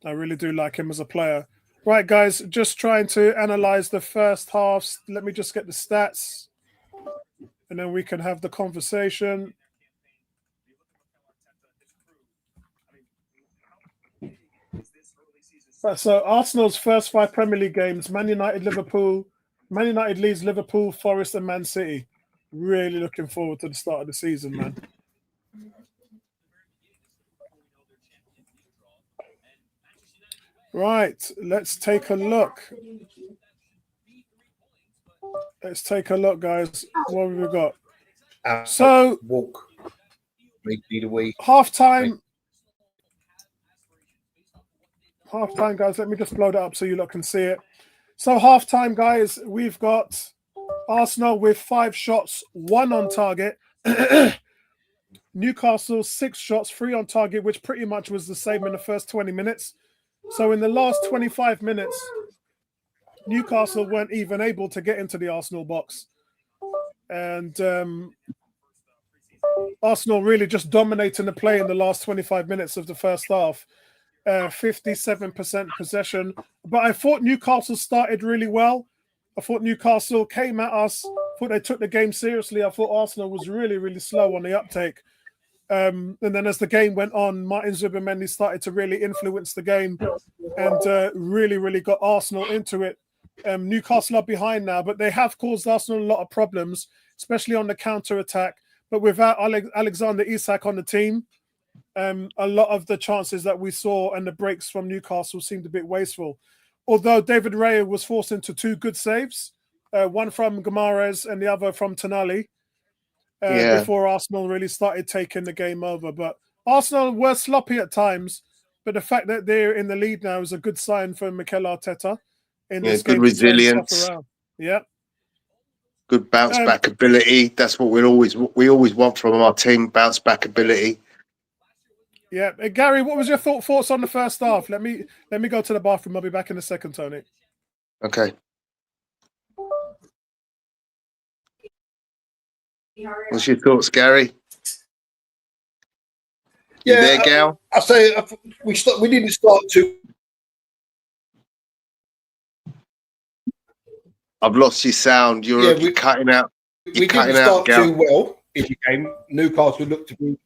I really do like him as a player. Right, guys, just trying to analyze the first half. Let me just get the stats, and then we can have the conversation. Right, so Arsenal's first 5 Premier League games: Man United leads Liverpool, Forest, and Man City. Really looking forward to the start of the season, man. Right, let's take a look. Let's take a look, guys. What have we got? So, walk. Maybe the way. Half-time, guys. Let me just blow that up so you lot can see it. So, half-time, guys, we've got Arsenal with 5 shots, 1 on target. Newcastle 6 shots, 3 on target, which pretty much was the same in the first 20 minutes. So in the last 25 minutes, Newcastle weren't even able to get into the Arsenal box. And Arsenal really just dominating the play in the last 25 minutes of the first half. 57% possession. But I thought Newcastle started really well. I thought Newcastle came at us. I thought they took the game seriously. I thought Arsenal was really, really slow on the uptake. And then as the game went on, Martin Zubimendi started to really influence the game and really, really got Arsenal into it. Newcastle are behind now, but they have caused Arsenal a lot of problems, especially on the counter-attack. But without Alexander Isak on the team, a lot of the chances that we saw and the breaks from Newcastle seemed a bit wasteful. Although David Raya was forced into 2 good saves, one from Guimaraes and the other from Tonali. Before Arsenal really started taking the game over. But Arsenal were sloppy at times, but the fact that they're in the lead now is a good sign for Mikel Arteta in this game. Good resilience. Yeah. Good bounce back ability. That's what we always want from our team, bounce back ability. Yeah. Gary, what was your thoughts on the first half? Let me go to the bathroom. I'll be back in a second, Tony. Okay. What's your thoughts, Gary? Yeah, you there, Gal? I say we didn't start too. I've lost your sound. You're cutting out. We didn't start too well in the game. Newcastle looked to be.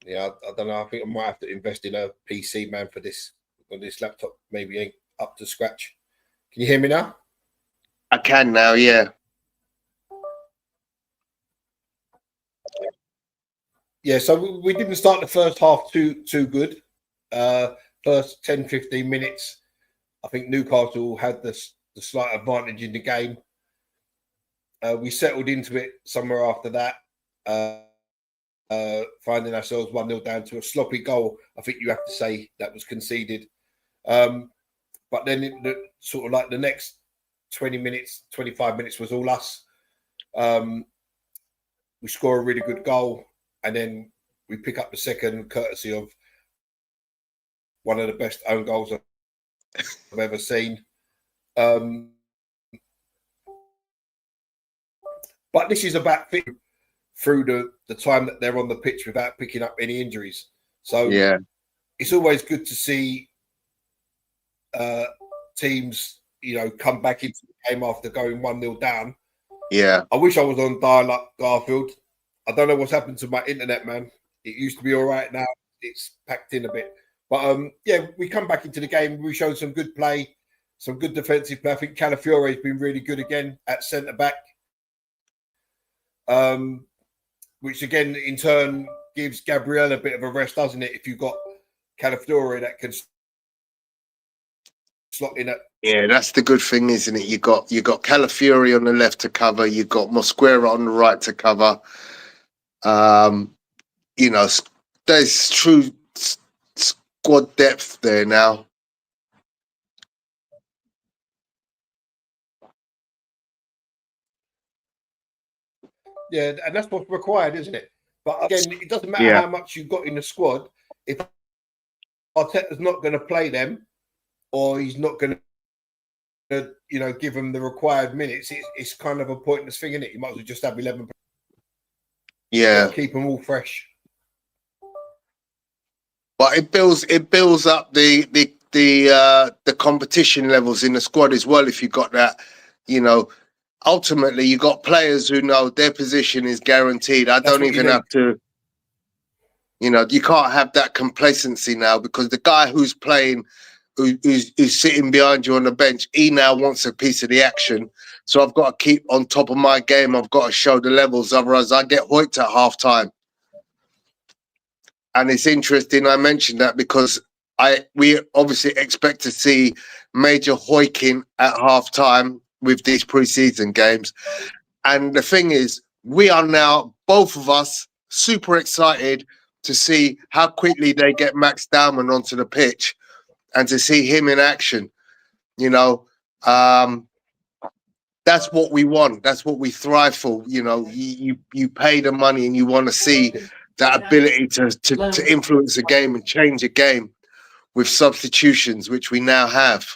Yeah, I don't know. I think I might have to invest in a PC, man, for this. On this laptop, maybe ain't up to scratch. Can you hear me now? I can now, yeah. Yeah, so we didn't start the first half too good. First 10, 15 minutes, I think Newcastle had the slight advantage in the game. We settled into it somewhere after that, finding ourselves 1-0 down to a sloppy goal. I think you have to say that was conceded. But then sort of like the next 20 minutes, 25 minutes was all us. We score a really good goal, and then we pick up the second courtesy of one of the best own goals I've ever seen. But this is about fitting through the time that they're on the pitch without picking up any injuries. So Yeah. it's always good to see teams, come back into the game after going 1-0 down. Yeah. I wish I was on dial-up, Garfield. I don't know what's happened to my internet, man. It used to be all right. Now it's packed in a bit. But we come back into the game. We showed some good play, some good defensive play. I think Calafiore has been really good again at centre back, which again in turn gives Gabriel a bit of a rest, doesn't it? If you've got Calafiore that can slot in at. Yeah, that's the good thing, isn't it? You got Calafiore on the left to cover. You got Mosquera on the right to cover. There's true squad depth there now. Yeah, and that's what's required, isn't it? But again, it doesn't matter how much you've got in the squad. If Arteta's not going to play them, or he's not going to, give them the required minutes, it's kind of a pointless thing, isn't it? You might as well just have 11. Yeah, keep them all fresh. But it builds up the competition levels in the squad as well. If you got that, ultimately you got players who know their position is guaranteed. I don't even have to. You can't have that complacency now, because the guy who's playing, who's sitting behind you on the bench, he now wants a piece of the action. So I've got to keep on top of my game. I've got to show the levels, otherwise I get hoiked at half time. And it's interesting I mentioned that, because we obviously expect to see major hoiking at half time with these preseason games. And the thing is, we are now, both of us, super excited to see how quickly they get Max Dowman onto the pitch and to see him in action. That's what we want. That's what we thrive for. You pay the money and you want to see that ability to influence a game and change a game with substitutions, which we now have.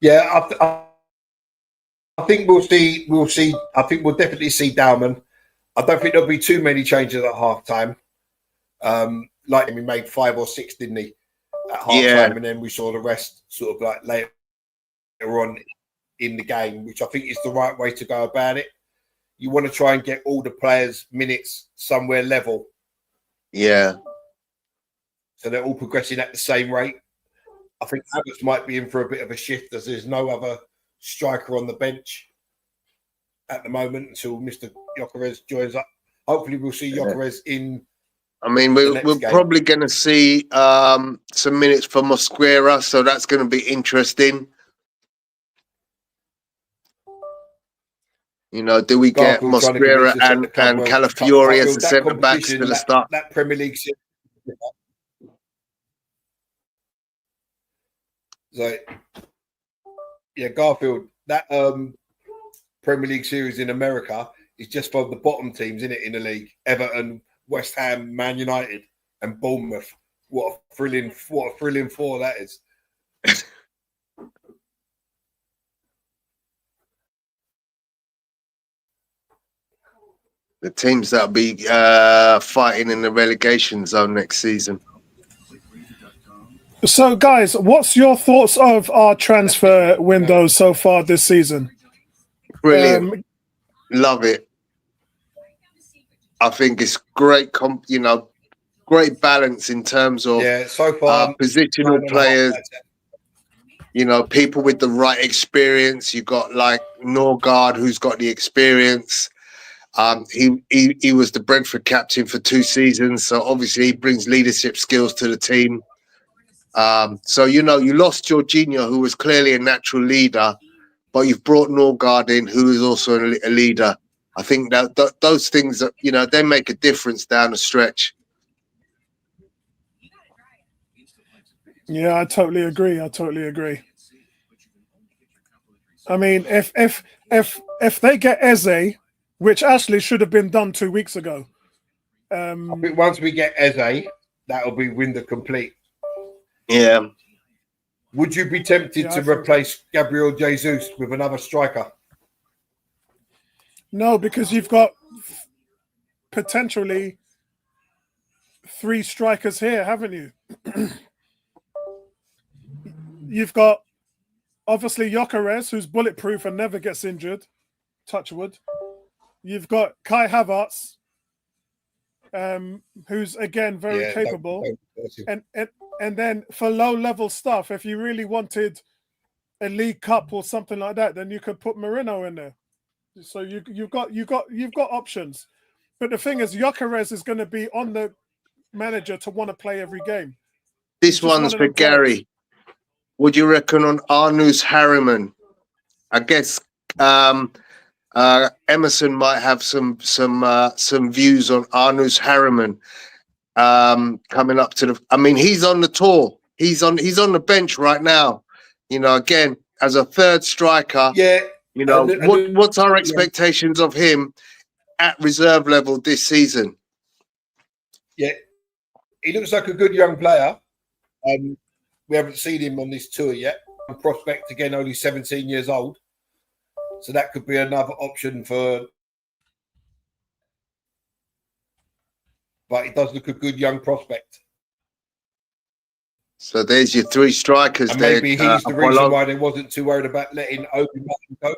Yeah, I think we'll see. I think we'll definitely see Dowman. I don't think there'll be too many changes at half time. Like he made 5 or 6, didn't he, at half time, and then we saw the rest sort of like later on in the game, which I think is the right way to go about it. You want to try and get all the players' minutes somewhere level. Yeah. So they're all progressing at the same rate. I think Havertz might be in for a bit of a shift, as there's no other striker on the bench at the moment until Mr. Gyökeres joins up. Hopefully we'll see Gyökeres in. I mean, we're probably going to see some minutes for Mosquera, so that's going to be interesting. Do we get Mosquera and Calafiore as the centre backs to the start? That Premier League. So, yeah, Garfield, that Premier League series in America is just for the bottom teams, isn't it, in the league? Everton, West Ham, Man United, and Bournemouth. What a thrilling four that is. The teams that'll be fighting in the relegation zone next season. So, guys, what's your thoughts of our transfer window so far this season? Brilliant. Love it. I think it's great, great balance in terms of so far positional players. people with the right experience. You got like Norgard, who's got the experience. He was the Brentford captain for 2 seasons, so obviously he brings leadership skills to the team. So you lost Jorginho, who was clearly a natural leader, but you've brought Norgard in, who is also a leader. I think that those things, they make a difference down the stretch. Yeah, I totally agree. I mean, if they get Eze, which actually should have been done 2 weeks ago. I think once we get Eze, that'll be window complete. Yeah. Would you be tempted to replace Gabriel Jesus with another striker? No, because you've got potentially 3 strikers here, haven't you? You've got obviously Gyökeres, who's bulletproof and never gets injured. Touch wood. You've got Kai Havertz, who's again very capable. And then for low-level stuff, if you really wanted a League Cup or something like that, then you could put Marino in there. So you've got options. But the thing is, Gyökeres is going to be on the manager to want to play every game. This one's for Gary. Would you reckon on Arnus Harriman? I guess Emerson might have some views on Arnus Harriman coming up to the. I mean, he's on the tour. He's on the bench right now. Again, as a third striker. Yeah. What's our expectations of him at reserve level this season? Yeah, he looks like a good young player. We haven't seen him on this tour yet. A prospect, again, only 17 years old. So that could be another option but he does look a good young prospect. So there's your 3 strikers. And maybe he's the reason why they wasn't too worried about letting Obi Martin go.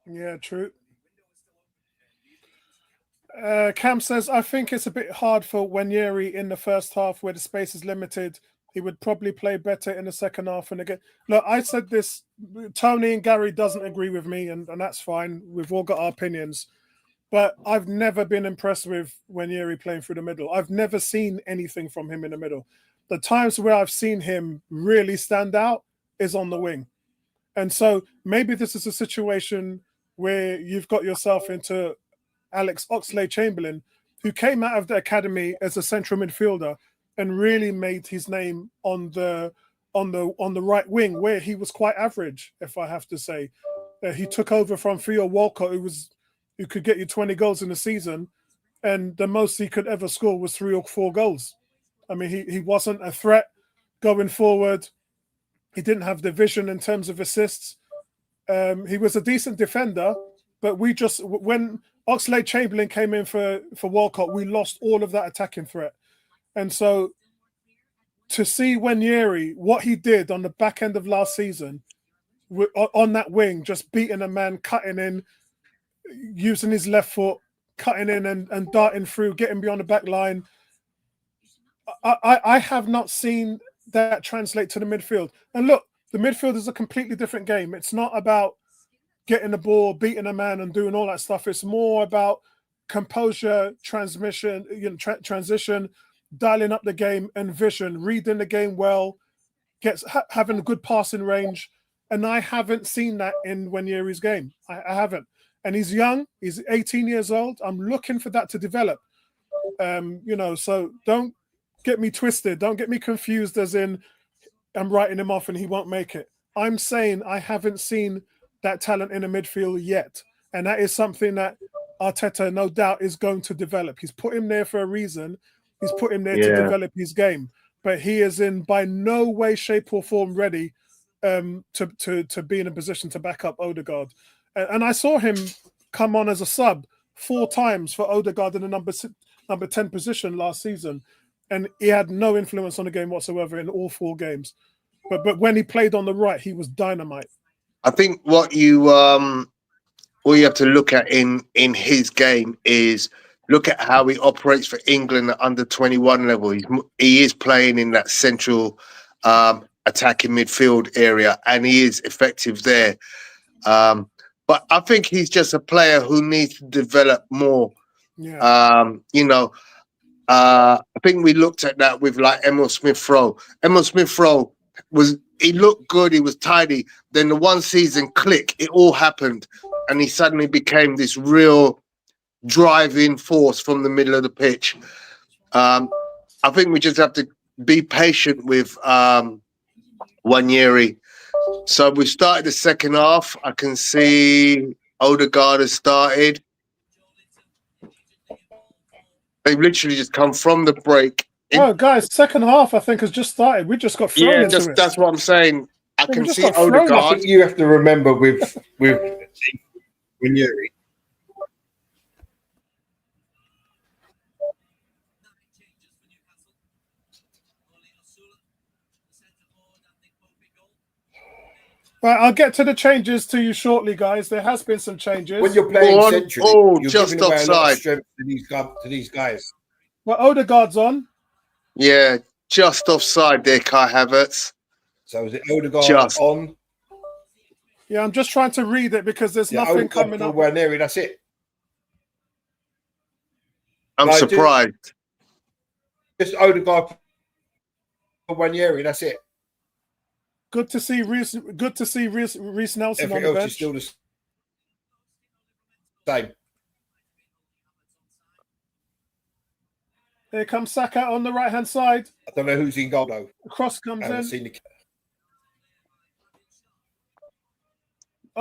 Yeah, true. Cam says, I think it's a bit hard for Wanyeri in the first half where the space is limited. He would probably play better in the second half. And again, look, I said this, Tony and Gary doesn't agree with me, and that's fine. We've all got our opinions. But I've never been impressed with Wanyeri playing through the middle. I've never seen anything from him in the middle. The times where I've seen him really stand out is on the wing. And so maybe this is a situation where you've got yourself into Alex Oxlade-Chamberlain, who came out of the academy as a central midfielder and really made his name on the right wing, where he was quite average, if I have to say. He took over from Theo Walcott, who could get you 20 goals in a season, and the most he could ever score was 3 or 4 goals. I mean, he wasn't a threat going forward. He didn't have the vision in terms of assists. He was a decent defender, but when Oxlade-Chamberlain came in for Walcott, we lost all of that attacking threat. And so to see Wanyeri, what he did on the back end of last season, on that wing, just beating a man, cutting in, using his left foot, cutting in and darting through, getting beyond the back line, I have not seen that translate to the midfield. And look, the midfield is a completely different game. It's not about getting the ball, beating a man and doing all that stuff. It's more about composure, transition, dialing up the game and vision, reading the game well, having a good passing range. And I haven't seen that in Wanyeri's game. I haven't. And he's young. He's 18 years old. I'm looking for that to develop. So don't get me twisted. Don't get me confused as in I'm writing him off and he won't make it. I'm saying I haven't seen that talent in the midfield yet. And that is something that Arteta, no doubt, is going to develop. He's put him there for a reason. He's put him there to develop his game. But he is in by no way, shape, or form ready to be in a position to back up Odegaard. And I saw him come on as a sub 4 times for Odegaard in the number 10 position last season. And he had no influence on the game whatsoever in all 4 games. But when he played on the right, he was dynamite. I think what you have to look at in his game is look at how he operates for England at under 21 level. He is playing in that central attacking midfield area, and he is effective there. But I think he's just a player who needs to develop more. Yeah. I think we looked at that with like Emil Smith-Rowe. Emil Smith-Rowe he looked good, he was tidy. Then the one season click, it all happened, and he suddenly became this real driving force from the middle of the pitch. I think we just have to be patient with Wanyeri. So we started the second half. I can see Odegaard has started. They've literally just come from the break. Oh, guys, second half I think has just started. We just got thrown into it. That's what I'm saying. I can just see got thrown. Odegaard. I think you have to remember with Ranieri. Right, I'll get to the changes to you shortly, guys. There has been some changes. When you're playing centrally, you're just giving away a lot offside. of strength to these guys. Well, Odegaard's on. Yeah, just offside there, Kai Havertz. So is it Odegaard on? Yeah, I'm just trying to read it because there's nothing Odegaard coming up. Ranieri, that's it. I'm surprised. Just Odegaard for Ranieri, that's it. Good to see Reece Nelson Everything on the else bench. is still the same. Here comes Saka on the right-hand side. I don't know who's in goal though. The cross comes I haven't in. seen the...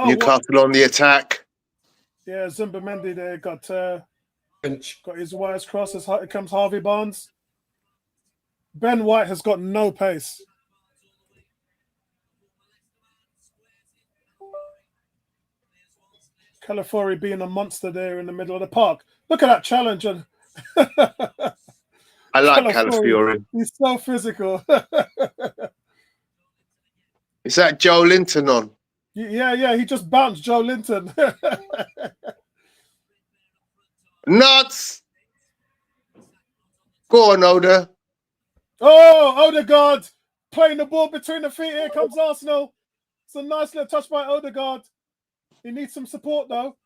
Newcastle on the attack. Yeah, Zumba Mendy there got bench. got his wires crossed. Here comes Harvey Barnes. Ben White has got no pace. Calafiori being a monster there in the middle of the park. Look at that challenge. I like Calafiori. He's so physical. Is that Joe Linton on? Yeah. He just bounced Joe Linton. Nuts! Go on, Oda. Oh, Odegaard playing the ball between the feet. Here comes Arsenal. It's a nice little touch by Odegaard. He needs some support, though.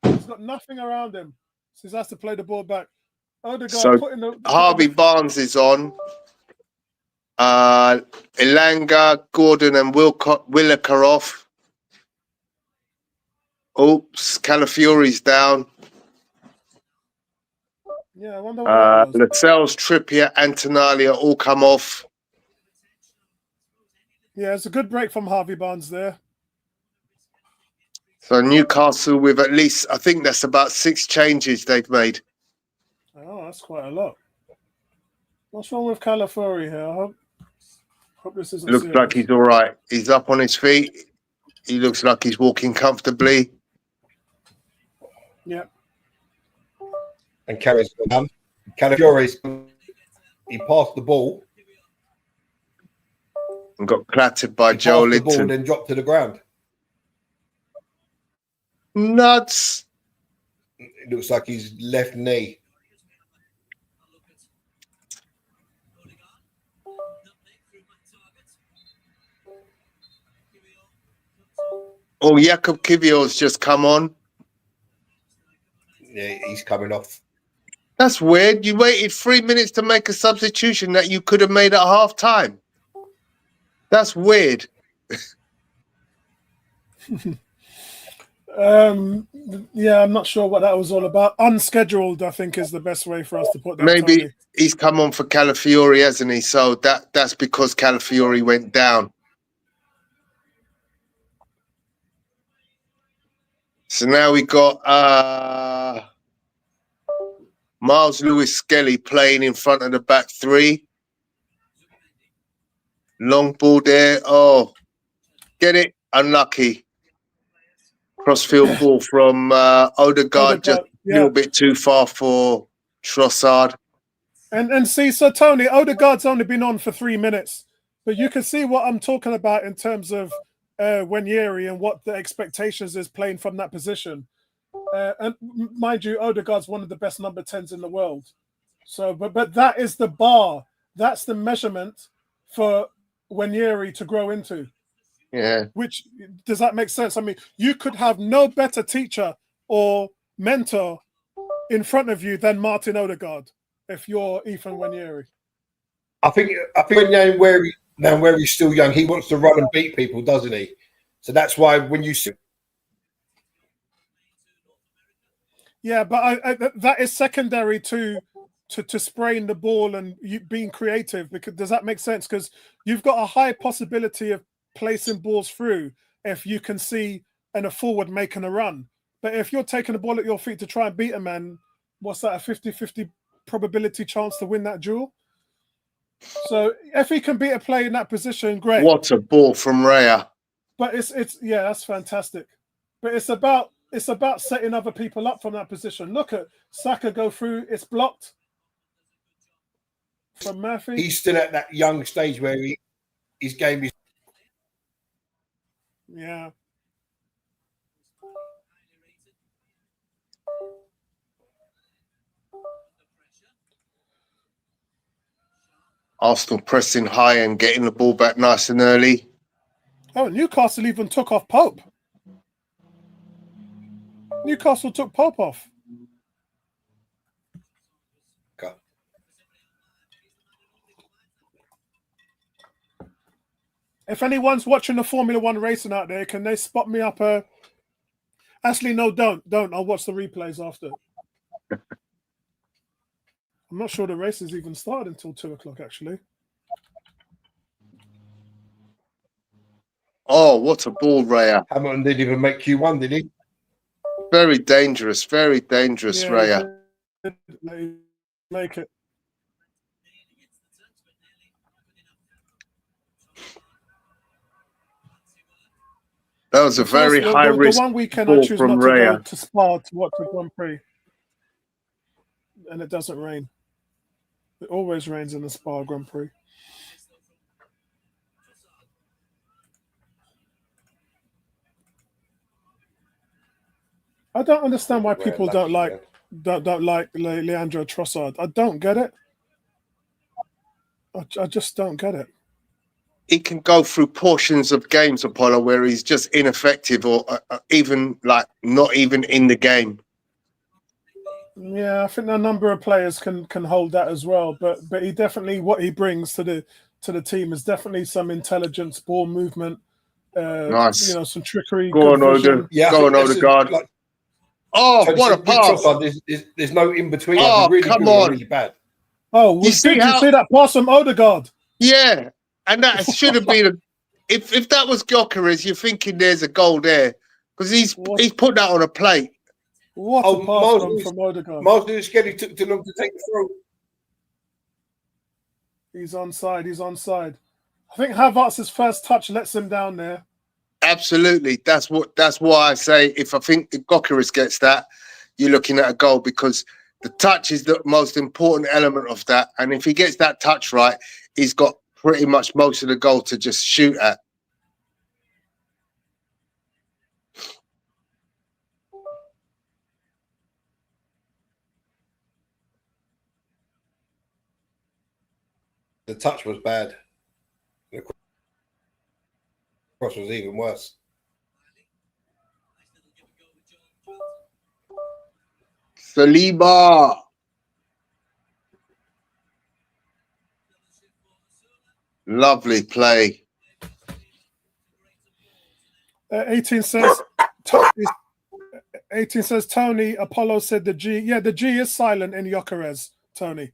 He's got nothing around him. So he has to play the ball back. Odegaard putting the... Harvey Barnes is on. Elanga, Gordon and Willock are off. Oops, Calafiori's down. Yeah, I wonder what that was. Lascelles, Trippier, and Tonali all come off. Yeah, it's a good break from Harvey Barnes there. So Newcastle with at least, I think that's about 6 changes they've made. Oh, that's quite a lot. What's wrong with Calafiori here? I hope this isn't Looks serious. like he's all right. He's up on his feet. He looks like he's walking comfortably. Yeah. And carries on. Calafiori's he passed the ball. And got clattered by He Joe passed the ball, Linton. then dropped to the ground. Nuts. It looks like his left knee. Oh, Jakub Kivio's just come on. Yeah, he's coming off. That's weird. You waited 3 minutes to make a substitution that you could have made at half time. That's weird. Yeah, I'm not sure what that was all about. Unscheduled, I think, is the best way for us to put that. Maybe Tony. he's come on for Calafiori, hasn't he? So that's because Calafiori went down. So now we got Miles Lewis-Skelly playing in front of the back three. Long ball there. Oh, get it? Unlucky. Crossfield ball from Odegaard, just a little bit too far for Trossard. And see, so Tony, Odegaard's only been on for 3 minutes, but you can see what I'm talking about in terms of Wanyeri and what the expectations is playing from that position. And mind you, Odegaard's one of the best number 10s in the world. So, but that is the bar. That's the measurement for Wanyeri to grow into. Yeah. Which, does that make sense? I mean, you could have no better teacher or mentor in front of you than Martin Odegaard if you're Ethan Wanyeri. I think now where he's still young, he wants to run and beat people, doesn't he? So that's why when you see. Yeah, but I that is secondary to spraying the ball and you being creative. Because does that make sense? Because you've got a high possibility of placing balls through if you can see a forward making a run. But if you're taking the ball at your feet to try and beat a man, what's that, a 50-50 probability chance to win that duel? So if he can beat a player in that position, great. What a ball from Raya. But it's yeah, that's fantastic. But it's about setting other people up from that position. Look at Saka go through, it's blocked from Murphy. He's still at that young stage where his game is. Yeah. Arsenal pressing high and getting the ball back nice and early. Oh, Newcastle even took off Pope. Newcastle took Pope off. Okay. If anyone's watching the Formula One racing out there, can they spot me up Actually, no, don't. I'll watch the replays after. I'm not sure the races even started until 2 o'clock, actually. Oh, what a ball, Raya. Hamilton didn't even make Q1, did he? Very dangerous, Raya. Make it. That was a very high risk the one weekend ball I choose from not to Raya. go to Spa to watch the Grand Prix. And it doesn't rain. It always rains in the Spa Grand Prix. I don't understand why people don't like Leandro Trossard. I don't get it. I just don't get it. He can go through portions of games, Apollo, where he's just ineffective or even like not even in the game. Yeah, I think a number of players can hold that as well. But he definitely, what he brings to the team is definitely some intelligence, ball movement, Nice. you know, some trickery. Go on, vision. Yeah, go on, Odegaard. What a pass! There's no in between. Oh, really come good or on. really bad. Oh, did you see that pass from Odegaard? Yeah, and that should have been if that was Gyökeres, you're thinking there's a goal there because he's put that on a plate. What a pass from Odegaard. Miles Lewis-Skelly took too long to take the throw. He's onside. I think Havertz's first touch lets him down there. Absolutely. That's why I say if I think Gyökeres gets that, you're looking at a goal because the touch is the most important element of that. And if he gets that touch right, he's got pretty much most of the goal to just shoot at. The touch was bad. The cross was even worse. Saliba. Lovely play. 18 says Tony. Apollo said the G. Yeah, the G is silent in Gyökeres, Tony.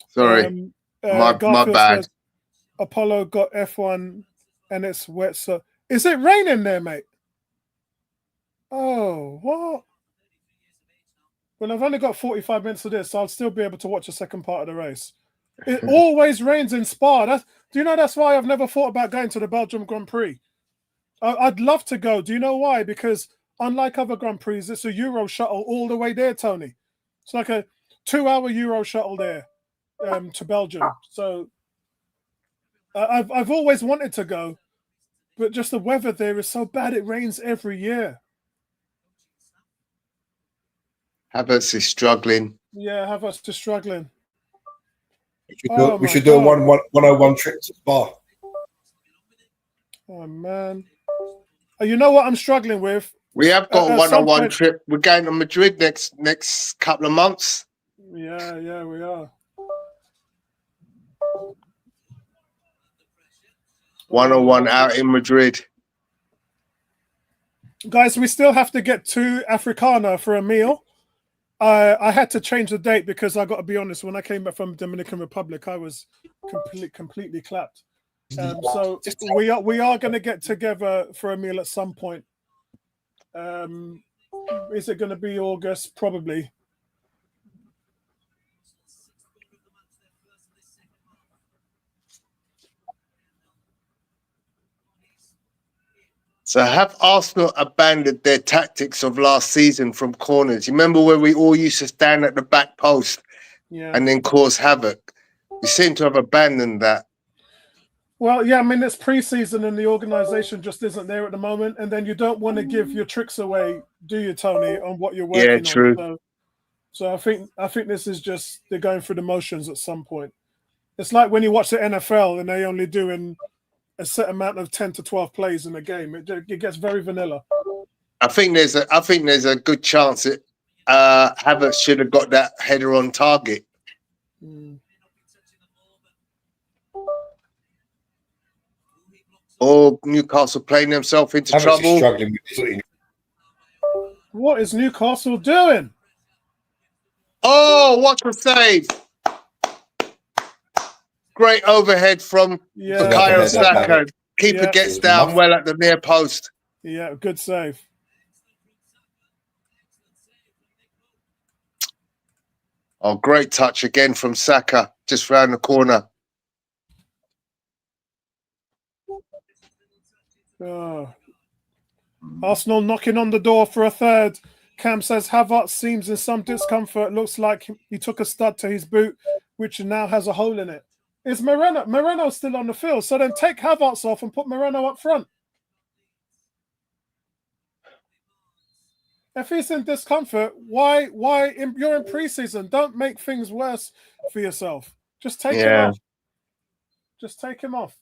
Sorry. My bad. Says, Apollo got F1 and it's wet. So is it raining there, mate? Oh, what? Well, I've only got 45 minutes of this, so I'll still be able to watch the second part of the race. It always rains in Spa. Do you know that's why I've never thought about going to the Belgium Grand Prix? I'd love to go. Do you know why? Because unlike other Grand Prix, it's a Euro shuttle all the way there, Tony. It's like a 2-hour Euro shuttle there to Belgium. So I've always wanted to go, but just the weather there is so bad. It rains every year. Havertz is struggling. Yeah, Havertz is struggling. We should do a 101 trip to Spa. Oh man. You know what I'm struggling with? We have got a At some one-on-one point- trip. We're going to Madrid next couple of months. Yeah, we are. One-on-one out in Madrid. Guys, we still have to get to Africana for a meal. I had to change the date because I got to be honest. When I came back from Dominican Republic, I was completely clapped. So we are going to get together for a meal at some point. Is it going to be August? Probably. So have Arsenal abandoned their tactics of last season from corners? You remember where we all used to stand at the back post and then cause havoc? We seem to have abandoned that. Well, yeah, I mean, it's preseason and the organization just isn't there at the moment. And then you don't want to give your tricks away, do you, Tony, on what you're working on? True. So I think this is just they're going through the motions at some point. It's like when you watch the NFL and they only doing a set amount of 10 to 12 plays in a game. It gets very vanilla. I think there's a good chance that Havertz should have got that header on target. Or Newcastle playing themselves into trouble. Struggling with footing. What is Newcastle doing? Oh, what a save! Great overhead from Bukayo Saka. Keeper gets down well at the near post. Yeah, good save. Oh, great touch again from Saka, just round the corner. Oh. Arsenal knocking on the door for a third. Cam says Havertz seems in some discomfort. Looks like he took a stud to his boot, which now has a hole in it. Is Moreno still on the field? So then take Havertz off and put Moreno up front. If he's in discomfort, why you're in preseason? Don't make things worse for yourself. Just take him off. Just take him off.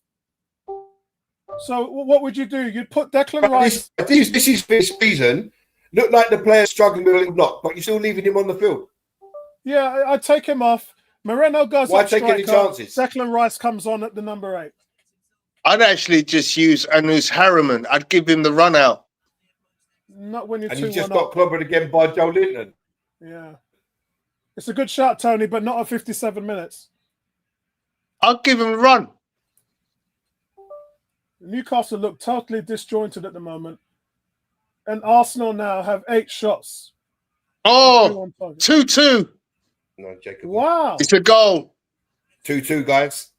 So what would you do? You'd put Declan Rice. This is this season. Look like the player's struggling with a little block, but you're still leaving him on the field. Yeah, I'd take him off. Moreno goes Why up take any striker. chances? Declan Rice comes on at the number 8. I'd actually just use Anus Harriman. I'd give him the run out. Not when you're 2-1 and he just up. got clobbered again by Joe Linton. Yeah. It's a good shot, Tony, but not at 57 minutes. I'll give him a run. Newcastle look totally disjointed at the moment. And Arsenal now have 8 shots. Oh, 2-2. No, Jacob. Wow. It's a goal. 2-2, guys.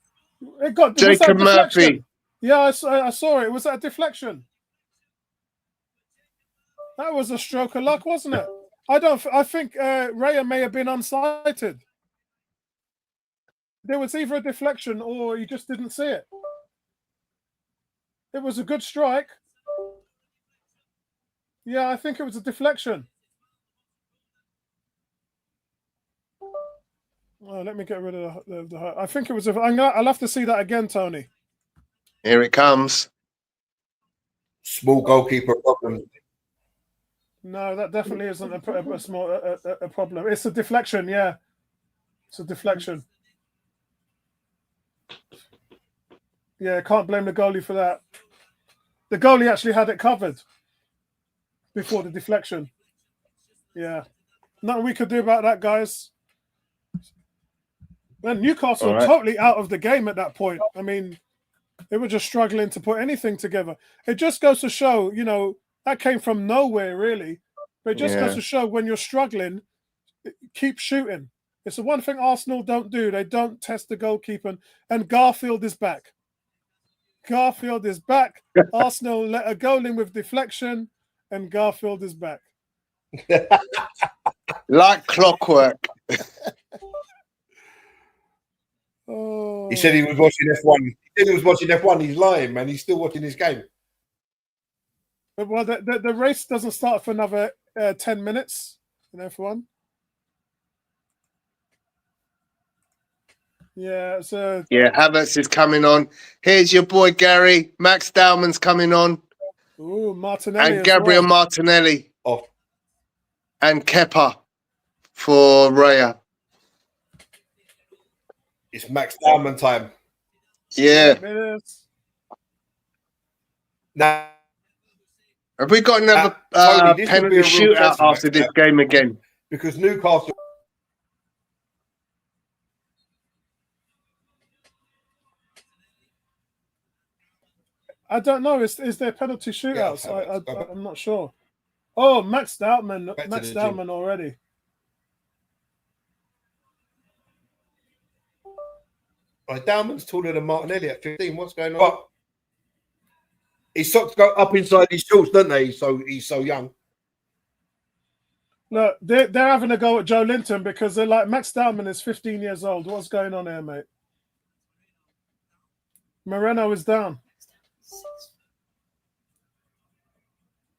It got Jacob Murphy. Yeah, I saw it. Was that a deflection? That was a stroke of luck, wasn't it? I think Raya may have been unsighted. There was either a deflection or he just didn't see it. It was a good strike. Yeah, I think it was a deflection. Oh, let me get rid of the I think it was. I'll have to see that again, Tony. Here it comes. Small goalkeeper problem. No, that definitely isn't a small a problem. It's a deflection. Yeah, it's a deflection. Yeah, can't blame the goalie for that. The goalie actually had it covered before the deflection. Yeah, nothing we could do about that, guys. Then Newcastle totally out of the game at that point. I mean, they were just struggling to put anything together. It just goes to show, that came from nowhere, really. But it just goes to show when you're struggling, keep shooting. It's the one thing Arsenal don't do. They don't test the goalkeeper. And Garfield is back. Garfield is back. Arsenal let a goal in with deflection, and Garfield is back. Like clockwork. Oh. He said he was watching F1. He said he was watching F1. He's lying, man. He's still watching his game. Well, the race doesn't start for another 10 minutes in F1. Yeah, so Yeah, Havertz is coming on. Here's your boy Gary. Max Dowman's coming on. Martinelli And as Gabriel well. Martinelli. Off. And Kepa for Raya. It's Max Dowman time. Yeah. It is. Now, Have we got another Tony, this will be penalty a real shootout test for after Max this game again? because Newcastle. I don't know. Is there penalty shootouts? Yeah, I'm not sure. Oh, Max Dowman. Back to Max the Dowman already. Right, Dowman's taller than Martinelli at 15. What's going on? But his socks go up inside his shorts, don't they? He's so young. Look, they're having a go at Joe Linton because they're like, Max Dowman is 15 years old. What's going on here, mate? Moreno is down.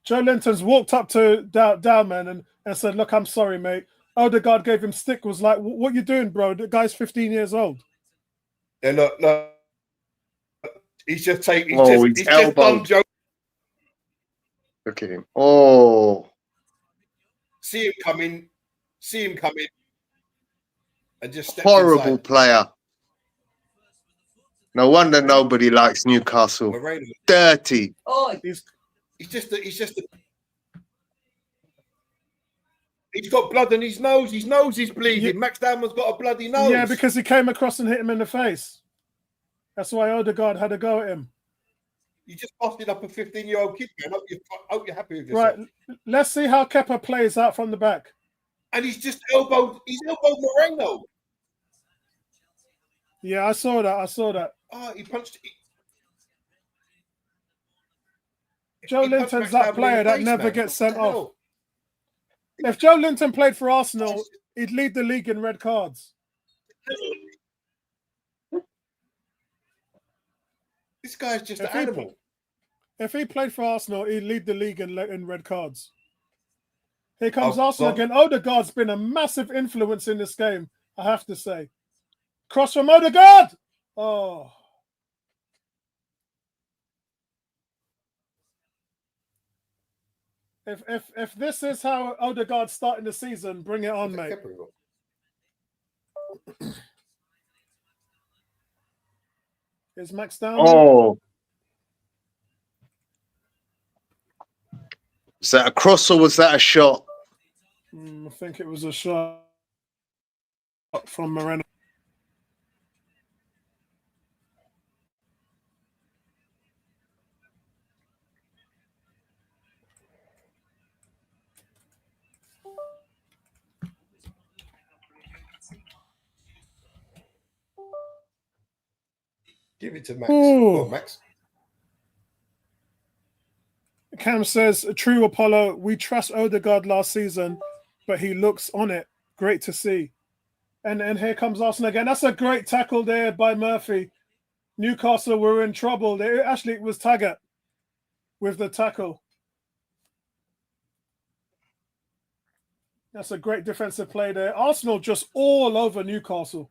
Joe Linton's walked up to Dowman and said, look, I'm sorry, mate. Odegaard gave him stick, was like, what you doing, bro? The guy's 15 years old. And look. He's just taking. He's just done Joe. Look at him. Oh. See him coming. And just step Horrible inside. player. No wonder nobody likes Newcastle. Moreno. Dirty. Oh, He's got blood on his nose. His nose is bleeding. Yeah. Max Dowman's got a bloody nose. Yeah, because he came across and hit him in the face. That's why Odegaard had a go at him. You just busted up a 15-year-old kid, man. Hope you're happy with yourself. Right. Let's see how Kepa plays out from the back. And he's just elbowed Moreno. Yeah, I saw that. Oh, he punched. Joe He punched Linton's Max that Dowman player in the that face, never man. gets What sent the off. hell? If Joe Linton played for Arsenal, he'd lead the league in red cards. This guy's just If an he- animal. If he played for Arsenal, he'd lead the league in red cards. Here comes Oh, Arsenal well- again. Odegaard's been a massive influence in this game, I have to say. Cross from Odegaard! Oh. If this is how Odegaard's starting the season, bring it on, mate. Is Max down? Oh. Was that a cross or was that a shot? I think it was a shot from Moreno. Give it to Max. Ooh. Go on, Max. Cam says, true Apollo, we trust Odegaard last season, but he looks on it. Great to see. And here comes Arsenal again. That's a great tackle there by Murphy. Newcastle were in trouble. It was Taggart with the tackle. That's a great defensive play there. Arsenal just all over Newcastle.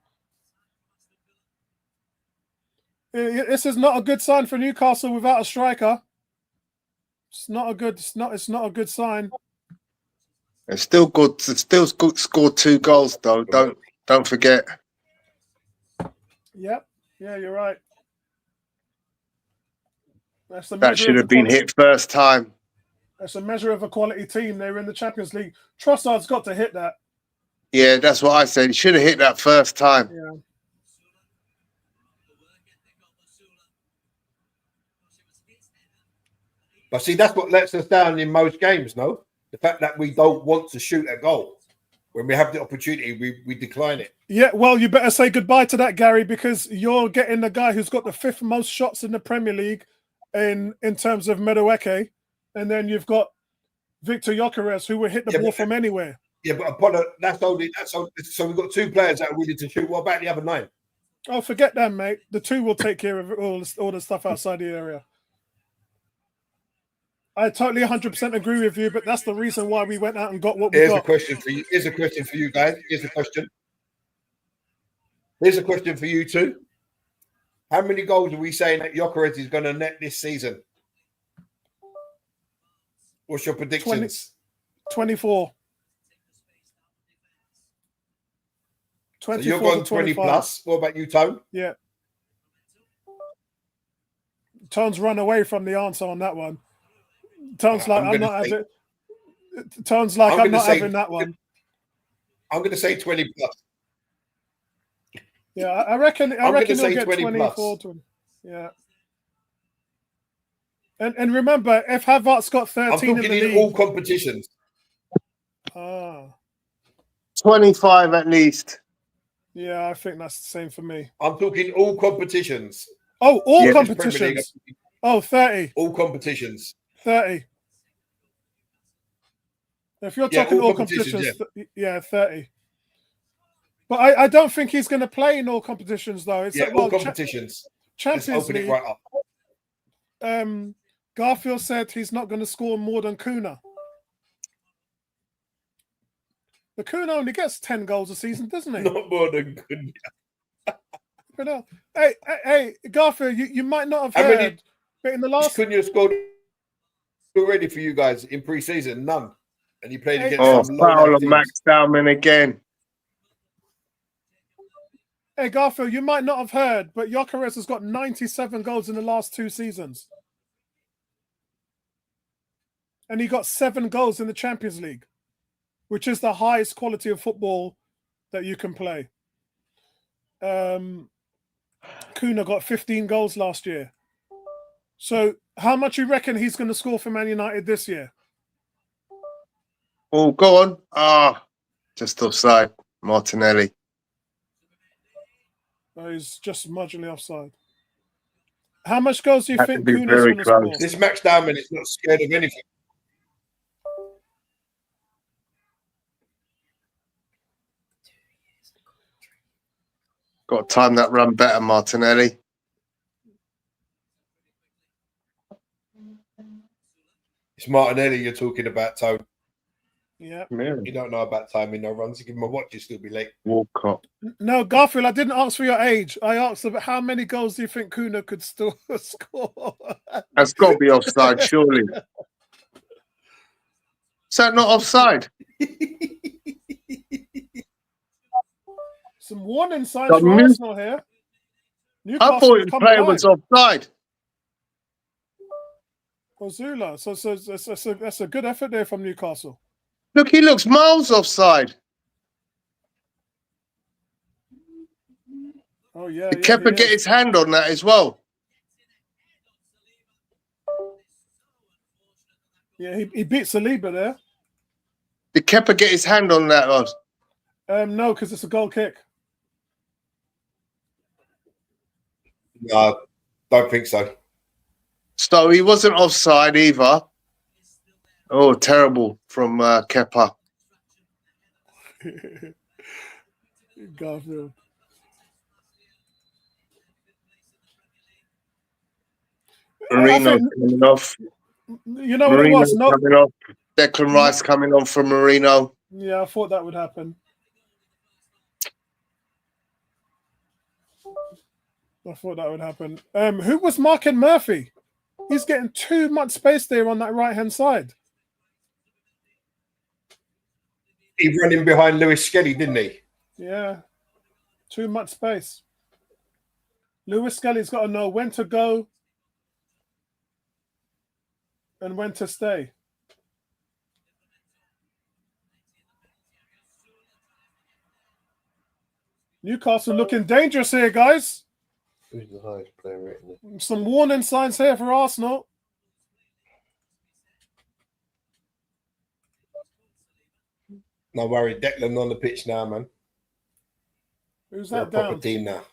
This is not a good sign for Newcastle without a striker. It's not a good sign. It's still good. Scored 2 goals though. Don't forget. Yep. Yeah, you're right. That should have been hit first time. That's a measure of a quality team. They were in the Champions League. Trossard's got to hit that. Yeah, that's what I said. He should have hit that first time. Yeah. But see, that's what lets us down in most games, no? The fact that we don't want to shoot a goal. When we have the opportunity, we decline it. Yeah, well, you better say goodbye to that, Gary, because you're getting the guy who's got the 5th most shots in the Premier League in terms of Madueke. And then you've got Victor Gyökeres, who will hit the ball from anywhere. Yeah, but Apollo, that's only. So we've got 2 players that are willing to shoot. What about the other 9? Oh, forget them, mate. The 2 will take care of all the stuff outside the area. I totally 100% agree with you, but that's the reason why we went out and got what we got. Here's a question for you. Here's a question for you guys. Here's a question. Here's a question for you two. How many goals are we saying that Gyökeres is going to net this season? What's your predictions? 24. So you're going 20 plus. What about you, Tone? Yeah. Tone's run away from the answer on that one. Tone's like, I'm not having that one. I'm going to say 20 plus. Yeah, I reckon he'll get 24. 20. Yeah. And remember, if Havertz got 13 in the league, all competitions. 25 at least. Yeah, I think that's the same for me. I'm talking all competitions. Oh, all competitions. Oh, 30. All competitions. 30. If you're talking all competitions, 30. But I don't think he's going to play in all competitions, though. It's all competitions. Champions League. Let's open it right up. Garfield said he's not going to score more than Kuna. But Kuna only gets 10 goals a season, doesn't he? Not more than Kuna. Hey, Garfield, you might not have heard, but in the last... Cunha scored already for you guys in pre-season? None. And you played against some foul of Max Dowman again. Hey, Garfield, you might not have heard, but Gyökeres has got 97 goals in the last 2 seasons. And he got 7 goals in the Champions League, which is the highest quality of football that you can play. Kuna got 15 goals last year. So how much you reckon he's going to score for Man United this year? Oh, go on. Just offside. Martinelli. Oh, he's just marginally offside. How much goals do you think Kuna's going to score? This Max Dowman is not scared of anything. Got to time that run better, Martinelli. It's Martinelli you're talking about, Tone. Yeah. You don't know about timing no runs. You give him a watch, you'll still be late. Walcott. No, Garfield, I didn't ask for your age. I asked about how many goals do you think Kuna could still score? That's got to be offside, surely. Is that not offside? Some warning signs for Arsenal here. I thought the player was offside. Ozula. So that's a good effort there from Newcastle. Look, he looks miles offside. Oh, yeah. Did Kepa get his hand on that as well? Yeah, he beat Saliba there. Did Kepa get his hand on that? No, because it's a goal kick. No, don't think so. So he wasn't offside either. Oh, terrible from Kepa. Garfield. Marino coming off. You know what it was? No. Coming off. Declan Rice coming on from Marino. Yeah, I thought that would happen. Who was marking Murphy? He's getting too much space there on that right-hand side. He ran in behind Lewis Skelly, didn't he? Yeah. Too much space. Lewis Skelly's got to know when to go and when to stay. Newcastle looking dangerous here, guys. Who's the highest player rating? Some warning signs here for Arsenal. No worry, Declan on the pitch now, man. Who's that down? Proper down? team now.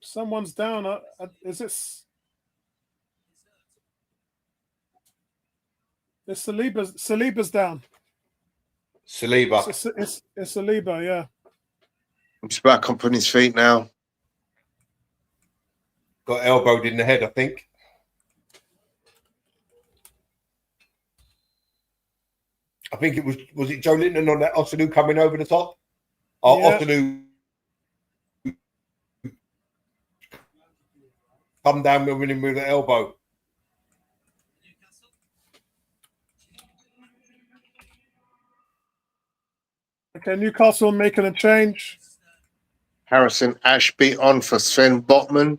Someone's down. Is this? It's Saliba's down. Saliba. It's Saliba, yeah. He's back up on his feet now. Got elbowed in the head, I think. I think it was it Joe Linton on that Osanu coming over the top? Oh, Yeah. Osanu come down with him with the elbow. Okay, Newcastle making a change. Harrison Ashby on for Sven Botman.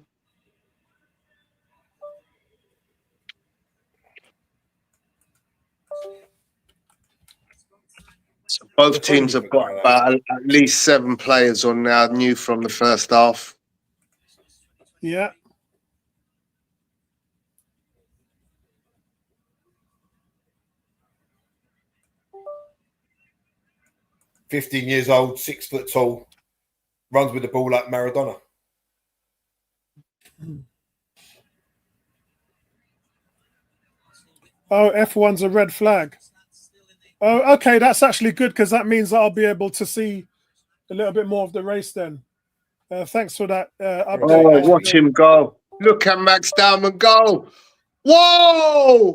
So both teams have got about at least 7 players on now, new from the first half. Yeah. $15 years old, 6 foot tall, runs with the ball like Maradona. Oh, F1's a red flag. Oh, okay, that's actually good because that means that I'll be able to see a little bit more of the race then. Thanks for that update. Oh, watch him go. Look at Max Dowman go. Whoa!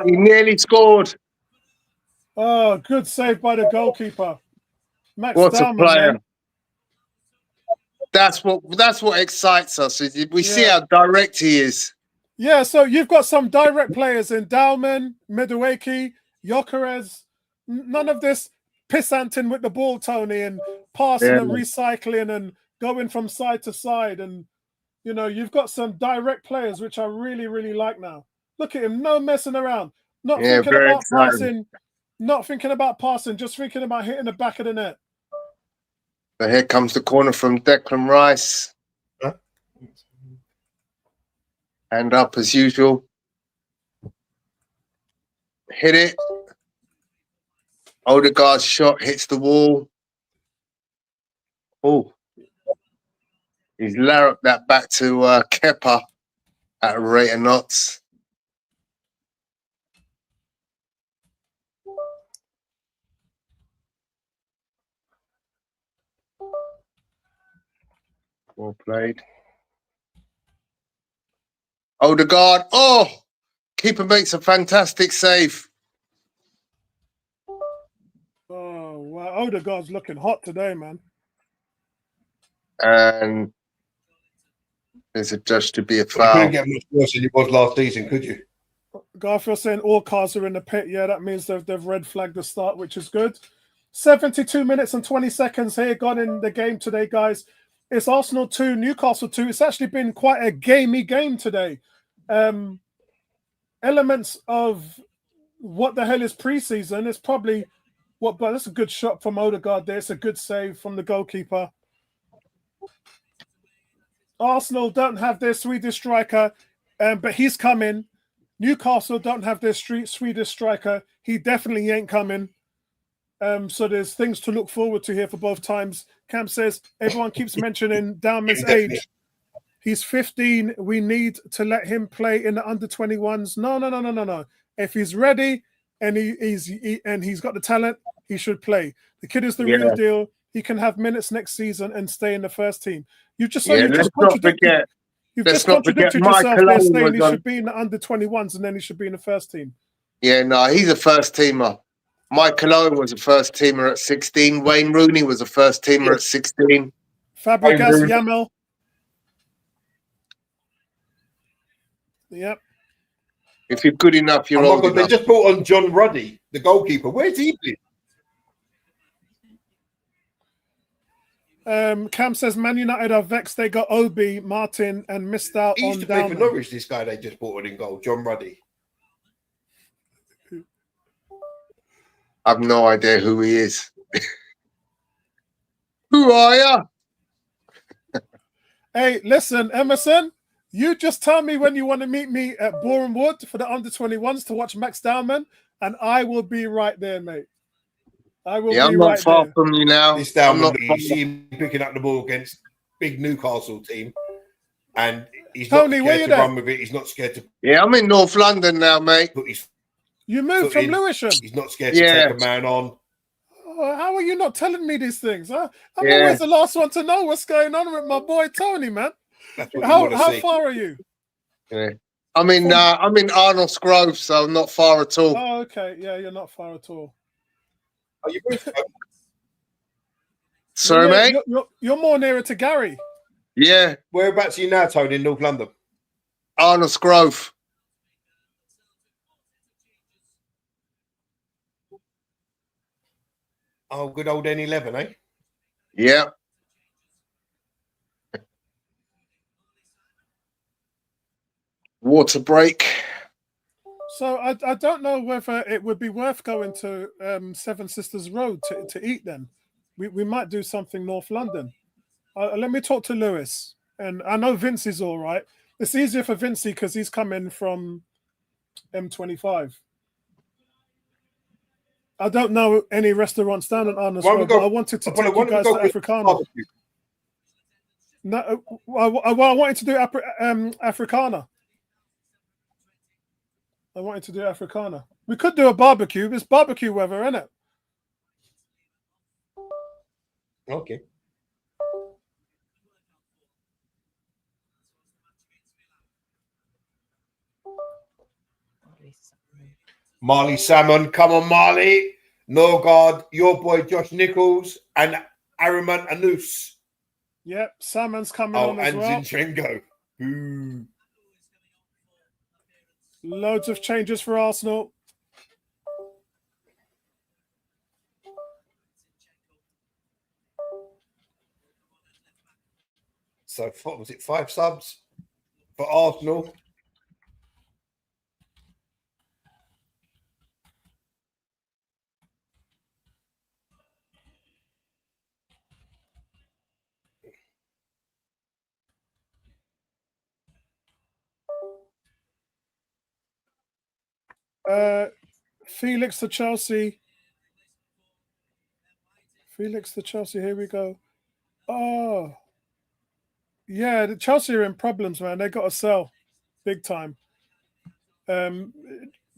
He nearly scored. Oh, good save by the goalkeeper. Max What a Dowman, player. man. That's what excites us. We see how direct he is. Yeah, so you've got some direct players in Dowman, Medueki, Gyökeres. None of this pissanting with the ball, Tony, and passing and recycling and going from side to side. And, you know, you've got some direct players, which I really, really like now. Look at him, no messing around. Not thinking about passing, just thinking about hitting the back of the net. So here comes the corner from Declan Rice. Huh? Hand up as usual. Hit it. Odegaard's shot hits the wall. Oh. He's larruped that back to Kepa at a rate of knots. Well played. Odegaard. Oh, keeper makes a fantastic save. Oh, wow. Odegaard's looking hot today, man. And there's adjudged to be a You foul. couldn't get much worse than it was last season, could you? Garfield saying all cars are in the pit. Yeah, that means they've red flagged the start, which is good. 72 minutes and 20 seconds here gone in the game today, guys. It's Arsenal 2, Newcastle 2. It's actually been quite a gamey game today. Elements of what the hell is preseason. It's probably but that's a good shot from Odegaard there. It's a good save from the goalkeeper. Arsenal don't have their Swedish striker, but he's coming. Newcastle don't have their Swedish striker. He definitely ain't coming. So there's things to look forward to here for both times. Camp says everyone keeps mentioning Dowman's age. He's 15. We need to let him play in the under-21s. No. If he's ready and he's got the talent, he should play. The kid is the real deal. He can have minutes next season and stay in the first team. Let's not forget yourself there saying he should be in the under-21s and then he should be in the first team. Yeah, no, he's a first teamer. Michael Owen was a first teamer at 16. Wayne Rooney was a first teamer at 16. Fabregas, Yamal. Yep. If you're good enough, you're old enough. They just brought on John Ruddy, the goalkeeper. Where's he been? Cam says Man United are vexed they got Obi, Martin, and missed out He used on to play for Dowman. Norwich, this guy they just brought on in goal, John Ruddy. I've no idea who he is. Who are you? Hey, listen, Emerson, you just tell me when you want to meet me at Boreham Wood for the under-21s to watch Max Dowman, and I will be right there, mate. I will be I'm not right far there. from you now. This Dowman, you see him picking up the ball against big Newcastle team, and he's Tony, not where scared you to run with it. He's not scared to Yeah, I'm in North London now, mate. put his You moved from in. Lewisham. He's not scared to take a man on. Oh, how are you not telling me these things? Huh? I'm Yeah. always the last one to know what's going on with my boy Tony, man. That's what you How want to see. far are you? Yeah. I'm in Arnold's Grove, so I'm not far at all. Oh, okay. Yeah, you're not far at all. Are you Sorry, mate. You're more nearer to Gary. Yeah, Whereabouts are you now, Tony, in North London? Arnold's Grove. Oh, good old N11, eh? Yeah. Water break. So I don't know whether it would be worth going to Seven Sisters Road to eat then. We might do something North London. Let me talk to Lewis. And I know Vince is all right. It's easier for Vincey because he's coming from M25. I don't know any restaurants down on Arnold's Road, but I wanted to take you guys to Africana. No, I wanted to do Africana. I wanted to do Africana. We could do a barbecue. It's barbecue weather, isn't it? Okay. Marley Salmon, come on, Marley. Norgard, your boy Josh Nichols, and Araman Anus. Yep, Salmon's coming on as well. And Zinchenko. Ooh. Loads of changes for Arsenal. So, what was it? 5 subs for Arsenal. Felix to Chelsea. Felix to Chelsea. Here we go. Oh, yeah. The Chelsea are in problems, man. They got to sell big time.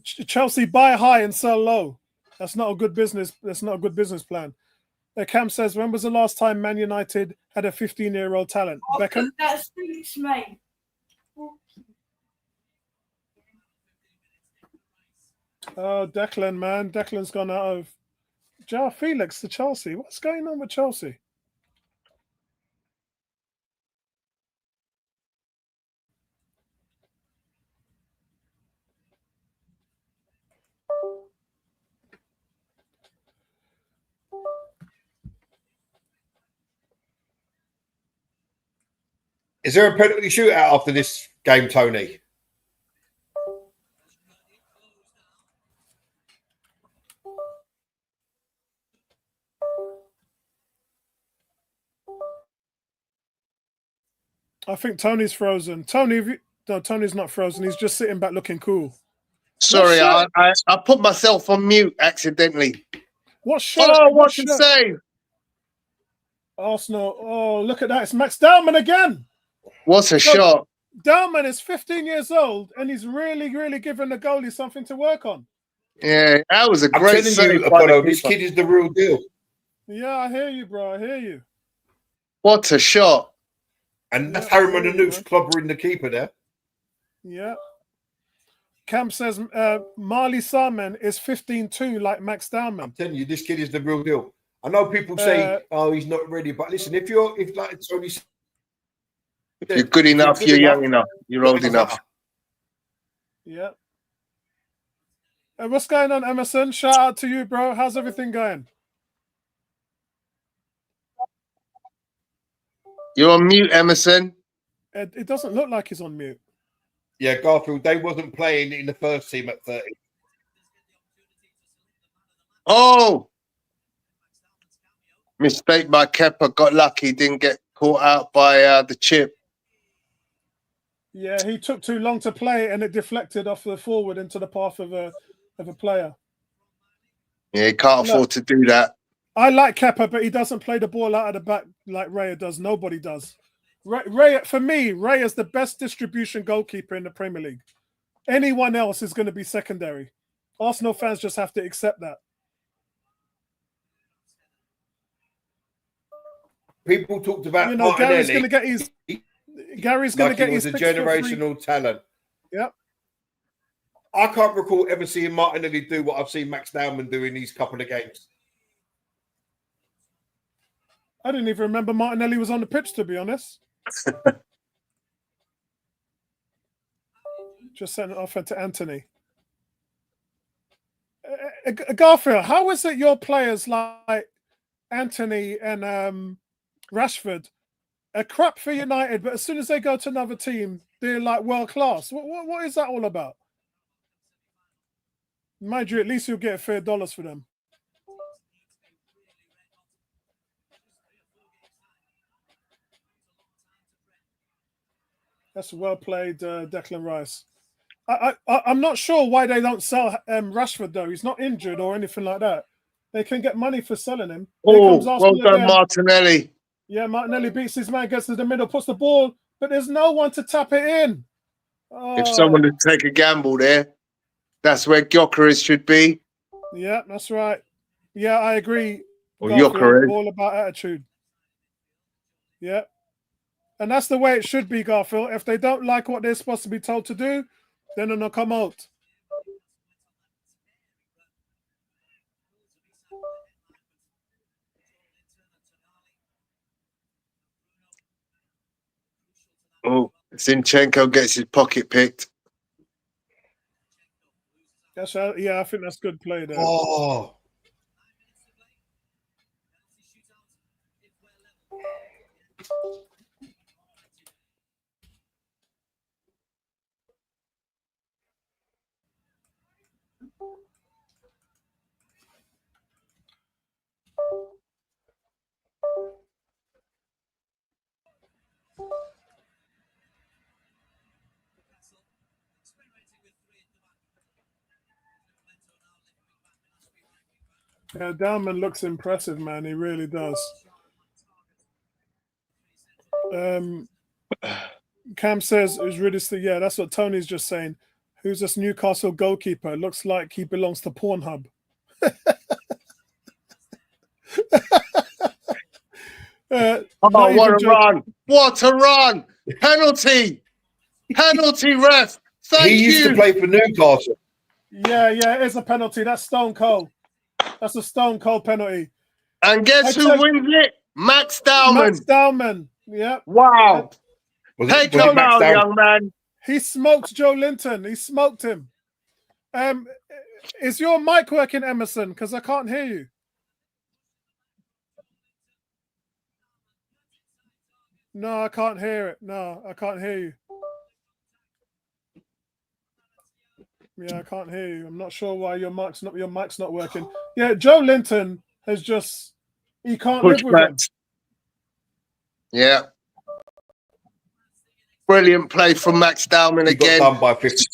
Chelsea buy high and sell low. That's not a good business. That's not a good business plan. Cam says, when was the last time Man United had a 15-year-old talent? Beckham? That speaks, mate. Oh, Declan, man. Declan's gone out of... Felix to Chelsea. What's going on with Chelsea? Is there a penalty shootout after this game, Tony? I think Tony's frozen. No, Tony's not frozen. He's just sitting back looking cool. Sorry, I put myself on mute accidentally. What shot? Oh, what a save! Arsenal. Oh, look at that. It's Max Dowman again. What a shot. Dowman is 15 years old and he's really, really giving the goalie something to work on. Yeah, that was a great save. Apollo, this kid is the real deal. Yeah, I hear you, bro. I hear you. What a shot. And that's Harriman and Nooks clobbering the keeper there. Yeah. Camp says Marley Salmon is 15-2 like Max Dowman. I'm telling you, this kid is the real deal. I know people say, "Oh, he's not ready," but listen, if like Tony said, if you're good enough, you're young enough, you're old enough. Yeah. What's going on, Emerson? Shout out to you, bro. How's everything going? You're on mute, Emerson. It doesn't look like he's on mute. Yeah, Garfield, they wasn't playing in the first team at 30. Oh! Mistake by Kepa. Got lucky. Didn't get caught out by the chip. Yeah, he took too long to play and it deflected off the forward into the path of a player. Yeah, he can't afford to do that. I like Kepa, but he doesn't play the ball out of the back like Raya does. Nobody does. Ray, for me, Ray is the best distribution goalkeeper in the Premier League. Anyone else is going to be secondary. Arsenal fans just have to accept that. People talked about Gary's going to get his. Gary's going to get his. He was a generational talent. Yep. I can't recall ever seeing Martinelli do what I've seen Max Dowman do in these couple of games. I didn't even remember Martinelli was on the pitch, to be honest. Just sent it off to Anthony. Garfield, how is it your players like Anthony and Rashford are crap for United, but as soon as they go to another team, they're like world class? What is that all about? Mind you, at least you'll get fair dollars for them. That's well played, Declan Rice. I'm not sure why they don't sell Rashford, though. He's not injured or anything like that. They can get money for selling him. Oh, well done, Martinelli. Yeah, Martinelli beats his man, gets to the middle, puts the ball, but there's no one to tap it in. Oh. If someone would take a gamble there, that's where Gyökeres should be. Yeah, that's right. Yeah, I agree. Or Gyökeres. All about attitude. Yeah. And that's the way it should be, Garfield. If they don't like what they're supposed to be told to do, then they'll come out. Oh, Zinchenko gets his pocket picked. Yeah, I think that's good play there. Oh. Yeah, Dowman looks impressive, man. He really does. Cam says, "Who's really?" Yeah, that's what Tony's just saying. Who's this Newcastle goalkeeper? Looks like he belongs to Pornhub. What a run! What a run! Penalty! Penalty, ref! Thank you! He used to play for Newcastle. Yeah, it is a penalty. That's stone cold. That's a stone cold penalty. And guess who wins it? Max Dowman. Max Dowman. Yeah. Wow. Take him out, young man. He smoked Joe Linton. He smoked him. Is your mic working, Emerson? Because I can't hear you. No, I can't hear it. No, I can't hear you. Yeah, I can't hear you. I'm not sure why your mic's not working. Yeah, Joe Linton has just he can't live with him. Yeah. Brilliant play from Max Dowman again. Got done by 50.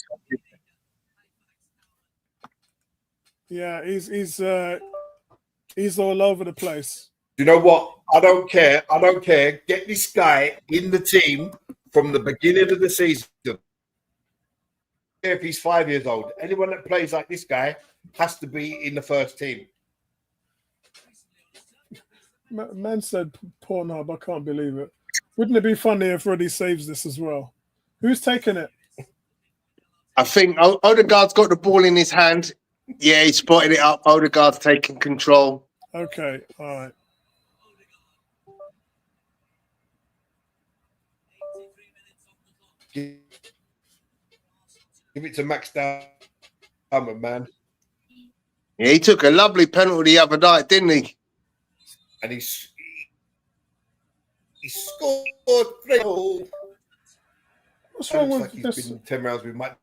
Yeah, he's all over the place. You know what? I don't care. I don't care. Get this guy in the team from the beginning of the season. If he's 5 years old, anyone that plays like this guy has to be in the first team. Man said Pornhub. I can't believe it. Wouldn't it be funny if Roddy saves this as well? Who's taking it? I think Odegaard's got the ball in his hand. Yeah, he spotted it up. Odegaard's taking control. Okay, all right. Give it to Max Dowman, man. Yeah, he took a lovely penalty the other night, didn't he? And he scored 3. What's wrong with like he's this? been 10 rounds with Mike.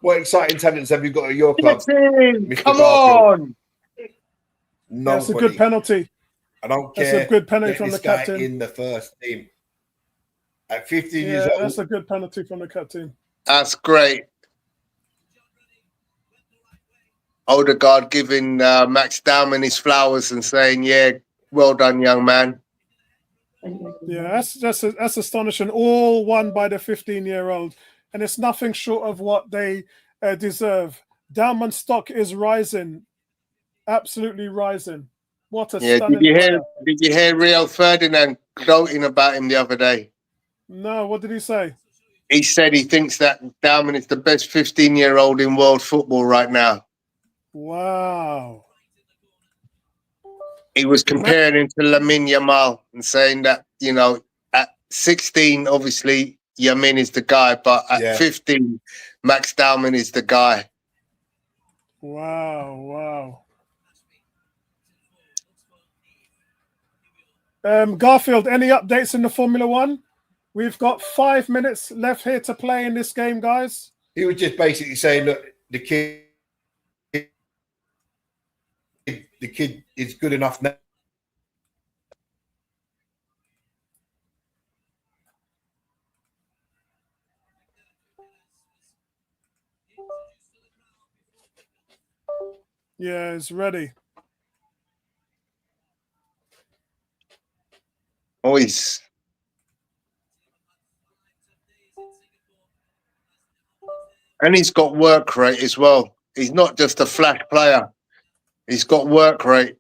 What exciting talents have you got at your club? Mr. Come on! That's a good penalty. I don't care. That's a good penalty from the captain. In the first team. At 15 years old. That's a good penalty from the captain. That's great. Odegaard giving Max Dowman his flowers and saying, yeah, well done, young man. Yeah, that's astonishing. All won by the 15-year-old. And it's nothing short of what they deserve. Dowman's stock is rising. Absolutely rising. What a Yeah, stunning player. did you hear Rio Ferdinand gloating about him the other day? No, what did he say? He said he thinks that Dalman is the best 15-year-old in world football right now. Wow. He was comparing him to Lamine Yamal and saying that, you know, at 16, obviously, Yamin is the guy, but at 15, Max Dalman is the guy. Wow. Garfield, any updates in the Formula One? We've got 5 minutes left here to play in this game, guys. He was just basically saying, look, the kid is good enough now. Yeah, it's ready. Oh, he's... And he's got work rate as well. He's not just a flash player. He's got work rate.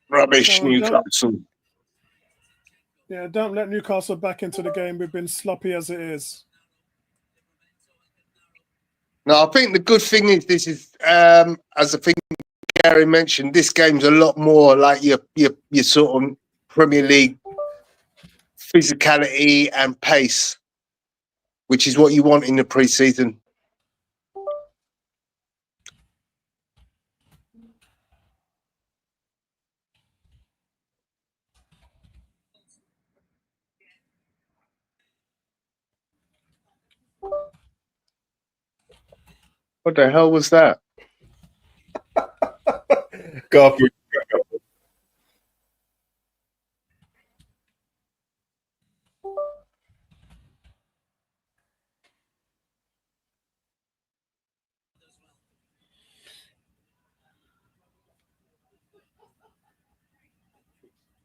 Rubbish, Newcastle. Don't let Newcastle back into the game. We've been sloppy as it is. No, I think the good thing is this is, as I think Gary mentioned, this game's a lot more like your sort of Premier League physicality and pace, which is what you want in the pre-season. What the hell was that? Garfield.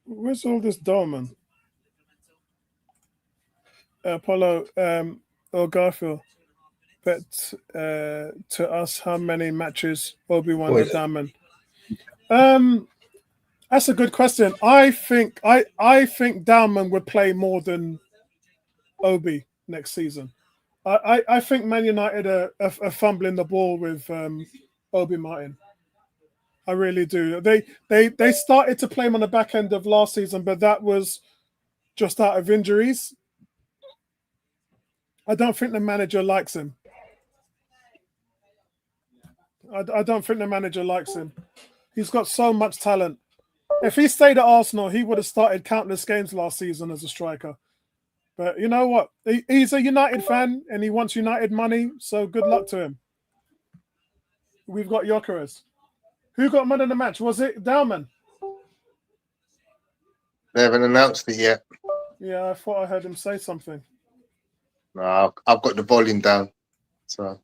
Where's all this Dolman? Apollo or Garfield? Bet to us how many matches Obi-Wan or Diamond. That's a good question. I think Dalman would play more than Obi next season. I think Man United are fumbling the ball with Obi Martin. I really do. They started to play him on the back end of last season, but that was just out of injuries. I don't think the manager likes him. I don't think the manager likes him. He's got so much talent. If he stayed at Arsenal, he would have started countless games last season as a striker. But you know what? He's a United fan and he wants United money, so good luck to him. We've got Gyökeres. Who got man of the match? Was it Dalman? They haven't announced it yet. Yeah, I thought I heard him say something. No, I've got the volume down. So...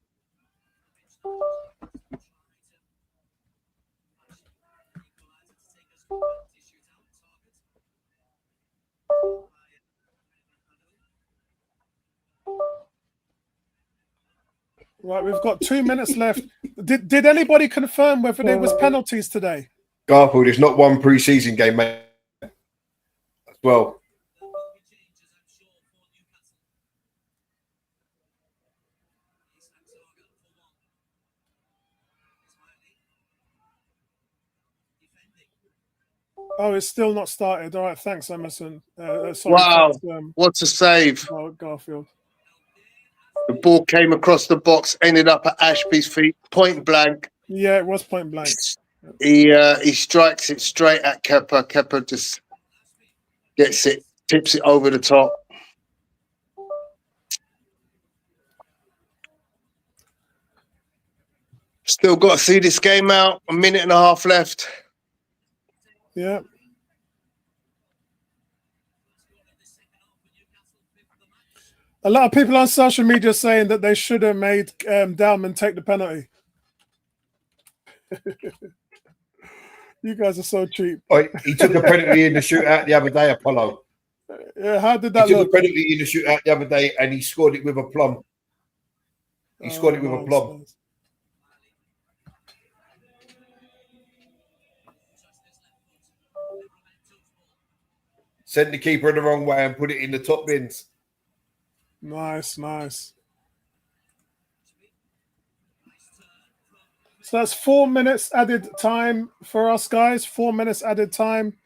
Right, we've got 2 minutes left. Did anybody confirm whether there was penalties today? Garfield, there's not one pre-season game, mate. As well. Oh, it's still not started. All right, thanks, Emerson. Sorry, wow, thanks, what a save. Garfield. The ball came across the box, ended up at Ashby's feet, point blank. Yeah, it was point blank. He strikes it straight at Kepa. Kepa just Gets it, tips it over the top. Still got to see this game out. A minute and a half left. Yeah. A lot of people on social media saying that they should have made Dowman take the penalty. You guys are so cheap. He took a penalty in the shootout the other day, Apollo. Yeah, how did that He took look? a penalty in the shootout the other day and he scored it with a plum. He scored it with a plum. Nice. Sent the keeper the wrong way and put it in the top bins. Nice. So that's 4 minutes added time for us, guys. 4 minutes added time.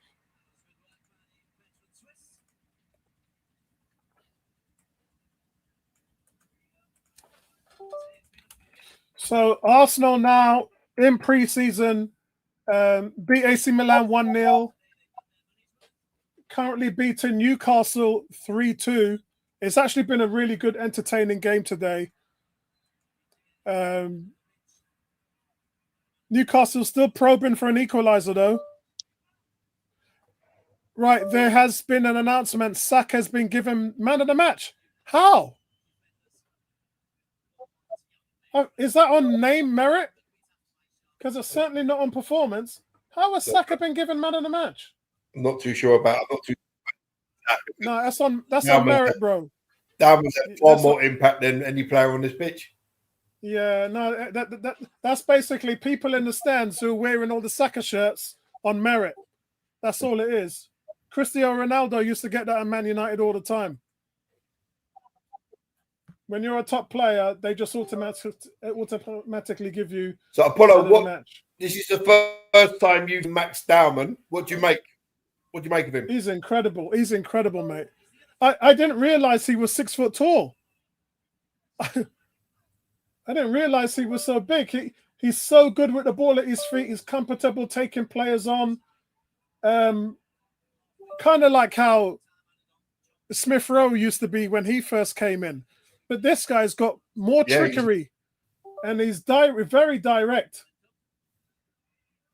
So Arsenal now in pre-season beat AC Milan 1-0. Currently beating Newcastle 3-2. It's actually been a really good, entertaining game today. Newcastle still probing for an equalizer, though. Right, there has been an announcement. Saka has been given man of the match. How? Is that on name merit? Because it's certainly not on performance. How has Saka been given man of the match? I'm not too sure about it. No, that's on merit, bro. Dowman's had far more impact than any player on this pitch. Yeah, no, that's basically people in the stands who are wearing all the Saka shirts on merit. That's all it is. Cristiano Ronaldo used to get that at Man United all the time. When you're a top player, they just automatically give you. So Apollo, this is the first time you've Max Dowman. What do you make? What do you make of him? He's incredible. He's incredible, mate. I didn't realize he was 6 foot tall. I didn't realize he was so big. He's so good with the ball at his feet. He's comfortable taking players on. Kind of like how Smith Rowe used to be when he first came in. But this guy's got more trickery. And he's very direct.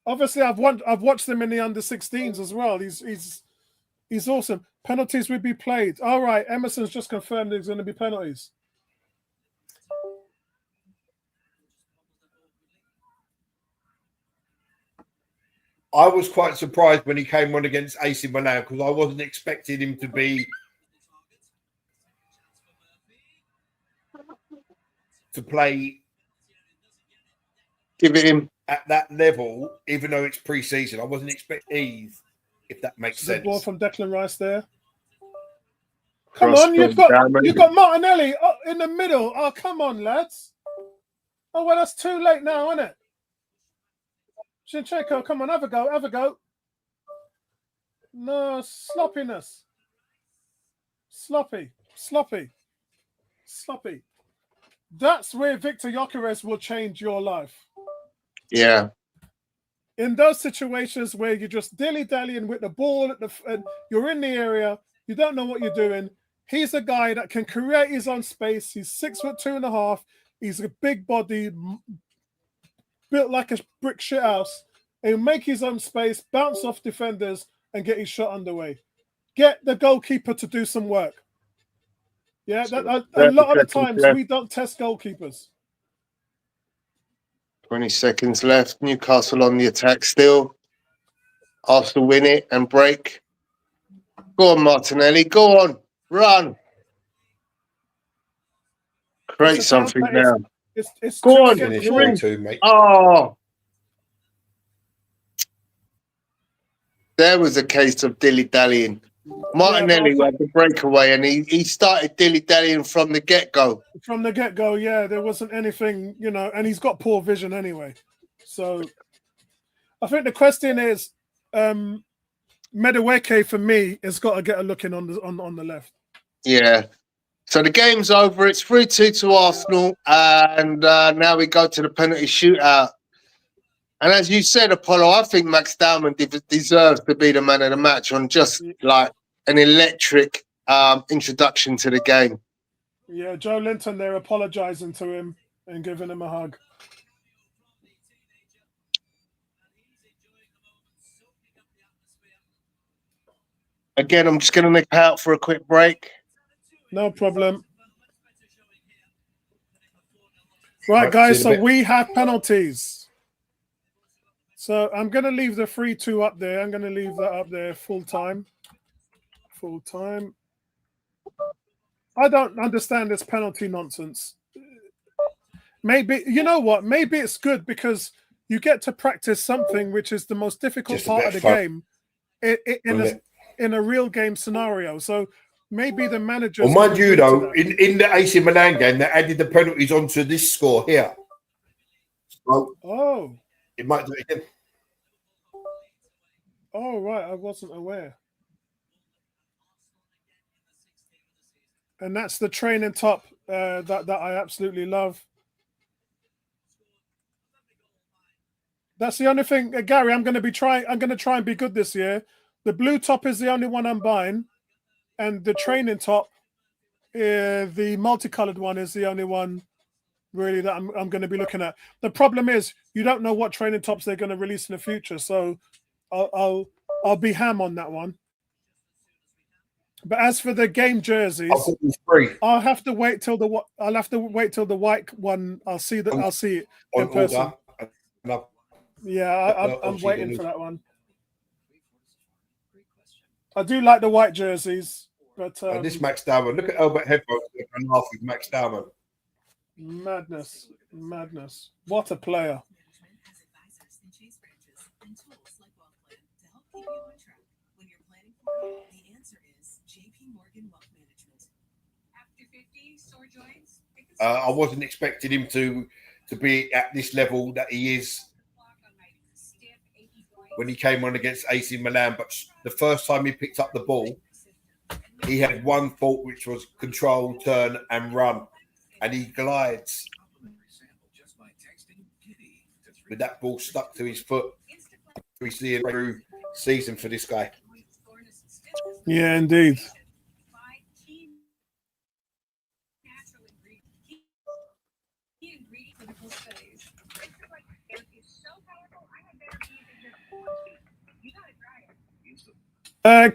Obviously, I've watched him in the under-16s as well. He's awesome. Penalties would be played. All right, Emerson's just confirmed there's going to be penalties. I was quite surprised when he came on against AC Milan because I wasn't expecting him to play. Give it him at that level, even though it's pre-season. I wasn't expecting if that makes sense. Ball from Declan Rice there. Come on, you've got Martinelli in the middle. Oh, come on, lads. Oh, well, that's too late now, isn't it? Zinchenko, come on, have a go. No, sloppiness. Sloppy. That's where Victor Gyökeres will change your life. Yeah. In those situations where you're just dilly-dallying with the ball, and you're in the area, you don't know what you're doing, he's a guy that can create his own space. He's 6'2.5". He's a big body, built like a brick shit house. He'll make his own space, bounce off defenders, and get his shot underway. Get the goalkeeper to do some work. Yeah, a lot of the times we don't test goalkeepers. 20 seconds left. Newcastle on the attack still. Arsenal win it and break. Go on, Martinelli. Go on. Run. Create something now. It's go on. Mate. Oh. There was a case of dilly-dallying. Martinelli had the breakaway and he started dilly-dallying from the get-go. From the get-go, yeah. There wasn't anything, and he's got poor vision anyway. So I think the question is, Madueke, for me, has got to get a look in on the left. Yeah. So the game's over. It's 3-2 to Arsenal. And now we go to the penalty shootout. And as you said, Apollo, I think Max Dowman deserves to be the man of the match on just like an electric introduction to the game. Yeah, Joe Linton, they're apologising to him and giving him a hug. Again, I'm just going to nip out for a quick break. No problem. Right, guys, so we have penalties. So I'm going to leave the 3-2 up there. I'm going to leave that up there full time. Full time. I don't understand this penalty nonsense. Maybe, you know what? Maybe it's good because you get to practice something which is the most difficult part of the game in a real game scenario. So maybe the manager. Well, mind you, though, in the AC Milan game, they added the penalties onto this score here. So it might do it again. Oh, right. I wasn't aware. And that's the training top that I absolutely love. That's the only thing, Gary. I'm going to try and be good this year. The blue top is the only one I'm buying, and the training top, the multicolored one, is the only one really that I'm going to be looking at. The problem is you don't know what training tops they're going to release in the future, so I'll be ham on that one. But as for the game jerseys, I'll have to wait till the white one. I'll see it in person. Yeah, I'm waiting for that one. I do like the white jerseys, but this Max Dowman. Look at Albert Headphones and laugh with Max Dowman. Madness. What a player. I wasn't expecting him to be at this level that he is when he came on against AC Milan. But the first time he picked up the ball, he had one thought, which was control, turn, and run. And he glides with that ball stuck to his foot. We see a true season for this guy. Yeah, indeed.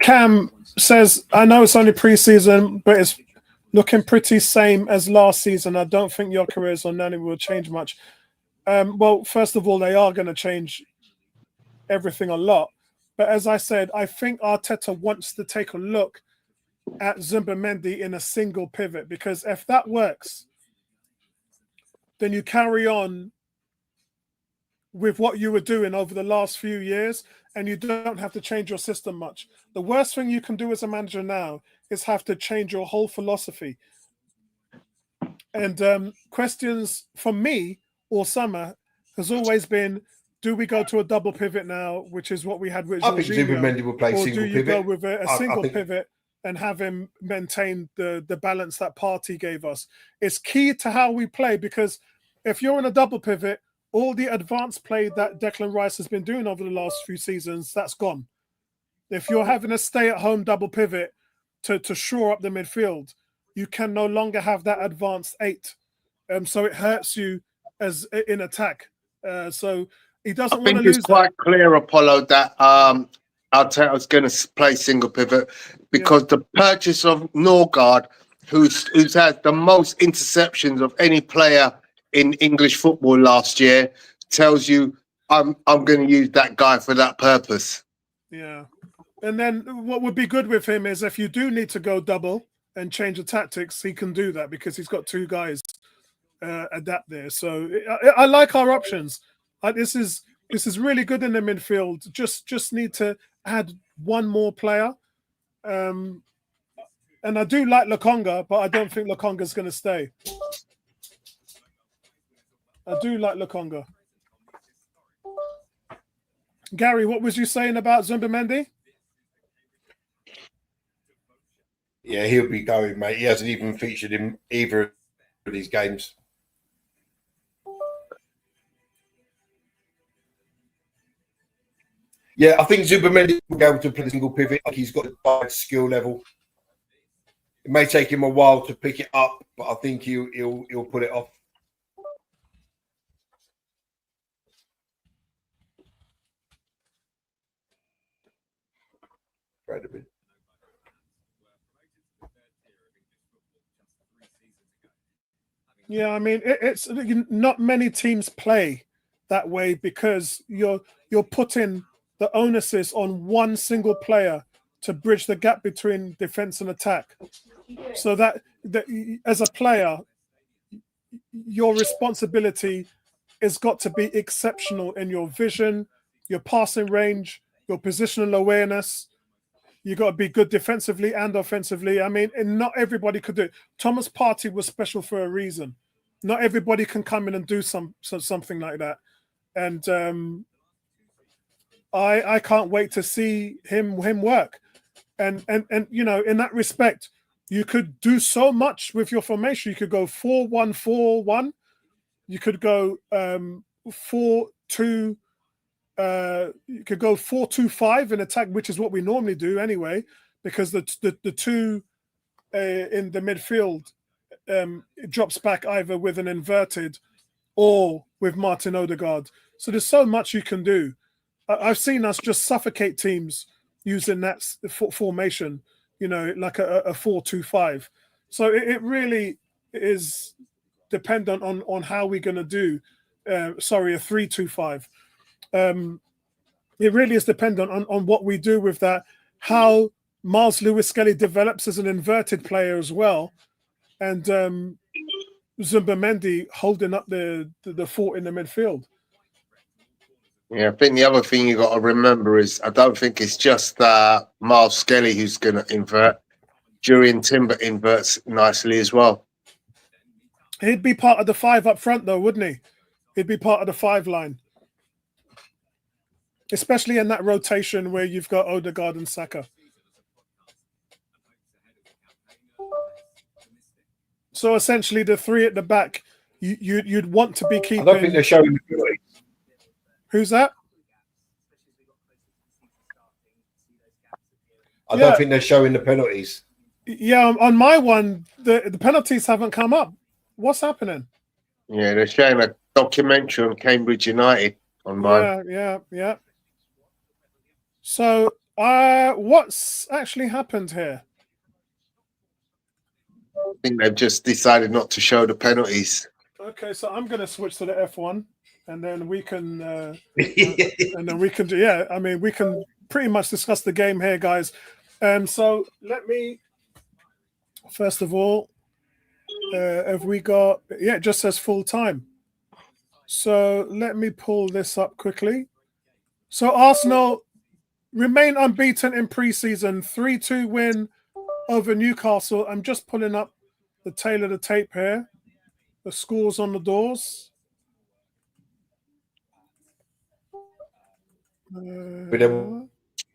Cam says, I know it's only preseason, but it's looking pretty same as last season. I don't think your careers on Nani will change much. Well, first of all, they are going to change everything a lot. But as I said, I think Arteta wants to take a look at Zubimendi in a single pivot, because if that works, then you carry on with what you were doing over the last few years, and you don't have to change your system much. The worst thing you can do as a manager now is have to change your whole philosophy. And questions from me all summer has always been, do we go to a double pivot now, which is what we had with Jorginho? I think Zubimendi will play or single do you pivot. go with a single pivot and have him maintain the balance that Partey gave us? It's key to how we play, because if you're in a double pivot, all the advanced play that Declan Rice has been doing over the last few seasons, that's gone. If you're having a stay-at-home double pivot to shore up the midfield, you can no longer have that advanced 8. So it hurts you as in attack. So he doesn't want to lose. It's quite clear, Apollo, that Arteta's going to play single pivot, because the purchase of Norgard, who's had the most interceptions of any player in English football last year, tells you I'm going to use that guy for that purpose. Yeah. And then what would be good with him is if you do need to go double and change the tactics, he can do that because he's got 2 guys adapt there. So I like our options. This is really good in the midfield. Just need to add one more player. And I do like Lokonga, but I don't think Lokonga's going to stay. I do like Lokonga. Gary, what was you saying about Zubimendi? Yeah, he'll be going, mate. He hasn't even featured in either of these games. Yeah, I think Zubamendi will be able to play the single pivot. I think he's got the right skill level. It may take him a while to pick it up, but I think he'll put it off. Right a bit. Yeah, I mean, it's not many teams play that way because you're putting the onus is on one single player to bridge the gap between defense and attack. So that as a player, your responsibility has got to be exceptional in your vision, your passing range, your positional awareness. You got to be good defensively and offensively. I mean, and not everybody could do it. Thomas Partey was special for a reason. Not everybody can come in and do something like that. And I can't wait to see him work. And you know, in that respect, you could do so much with your formation. You could go 4-1-4-1. You could go 4-2. You could go 4-2-5 in attack, which is what we normally do anyway, because the two in the midfield it drops back either with an inverted or with Martin Odegaard. So there's so much you can do. I've seen us just suffocate teams using that formation, you know, like a 4-2-5. So it really is dependent on how we're going to do. A 3-2-5. It really is dependent on what we do with that, how Miles Lewis-Skelly develops as an inverted player as well, and Zubamendi holding up the fort in the midfield. Yeah, I think the other thing you got to remember is I don't think it's just Miles Skelly who's going to invert. Julian Timber inverts nicely as well. He'd be part of the 5 up front, though, wouldn't he? He'd be part of the 5 line. Especially in that rotation where you've got Odegaard and Saka. So essentially, the 3 at the back, you'd want to be keeping. I don't think they're showing the penalties. Who's that? I don't think they're showing the penalties. Yeah, on my one, the penalties haven't come up. What's happening? Yeah, they're showing a documentary on Cambridge United on mine. Yeah. So, what's actually happened here? I think they've just decided not to show the penalties. Okay, so I'm going to switch to the F1, and then we can, do. Yeah, I mean, we can pretty much discuss the game here, guys. So let me, first of all, have we got? Yeah, it just says full time. So let me pull this up quickly. So Arsenal remain unbeaten in preseason, 3-2 win over Newcastle. I'm just pulling up the tail of the tape here. The scores on the doors. With a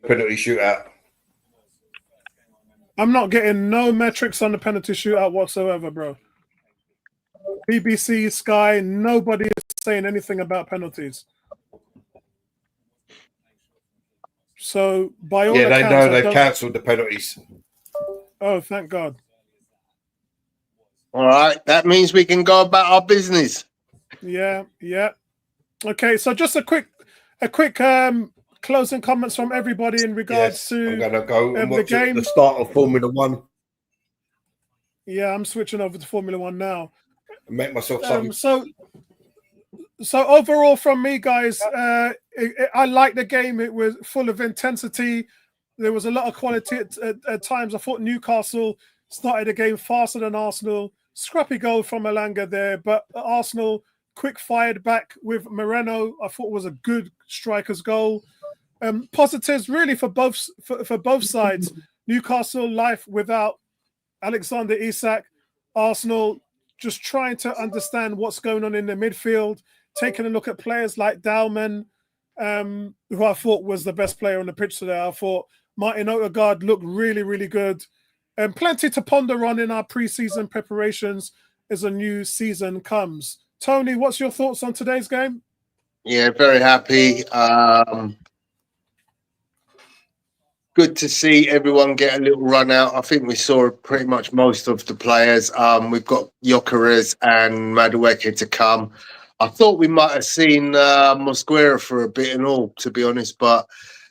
penalty shootout. I'm not getting no metrics on the penalty shootout whatsoever, bro. BBC, Sky, nobody is saying anything about penalties. So by all accounts, they know they've cancelled the penalties. Oh, thank God. All right, that means we can go about our business. Yeah. Okay, so just a quick closing comments from everybody in regards to I'm gonna go and watch the game. The start of Formula One. Yeah, I'm switching over to Formula One now. And make myself something. So overall from me, guys, I like the game. It was full of intensity. There was a lot of quality at times. I thought Newcastle started the game faster than Arsenal. Scrappy goal from Elanga there, but Arsenal quick fired back with Moreno. I thought was a good striker's goal. Positives really for both sides. Newcastle life without Alexander Isak. Arsenal just trying to understand what's going on in the midfield. Taking a look at players like Dalman, who I thought was the best player on the pitch today. I thought Martin Odegaard looked really, really good. And plenty to ponder on in our pre-season preparations as a new season comes. Tony, what's your thoughts on today's game? Yeah, very happy. good to see everyone get a little run out. I think we saw pretty much most of the players. We've got Gyökeres and Madueke to come. I thought we might have seen Mosquera for a bit and all, to be honest, but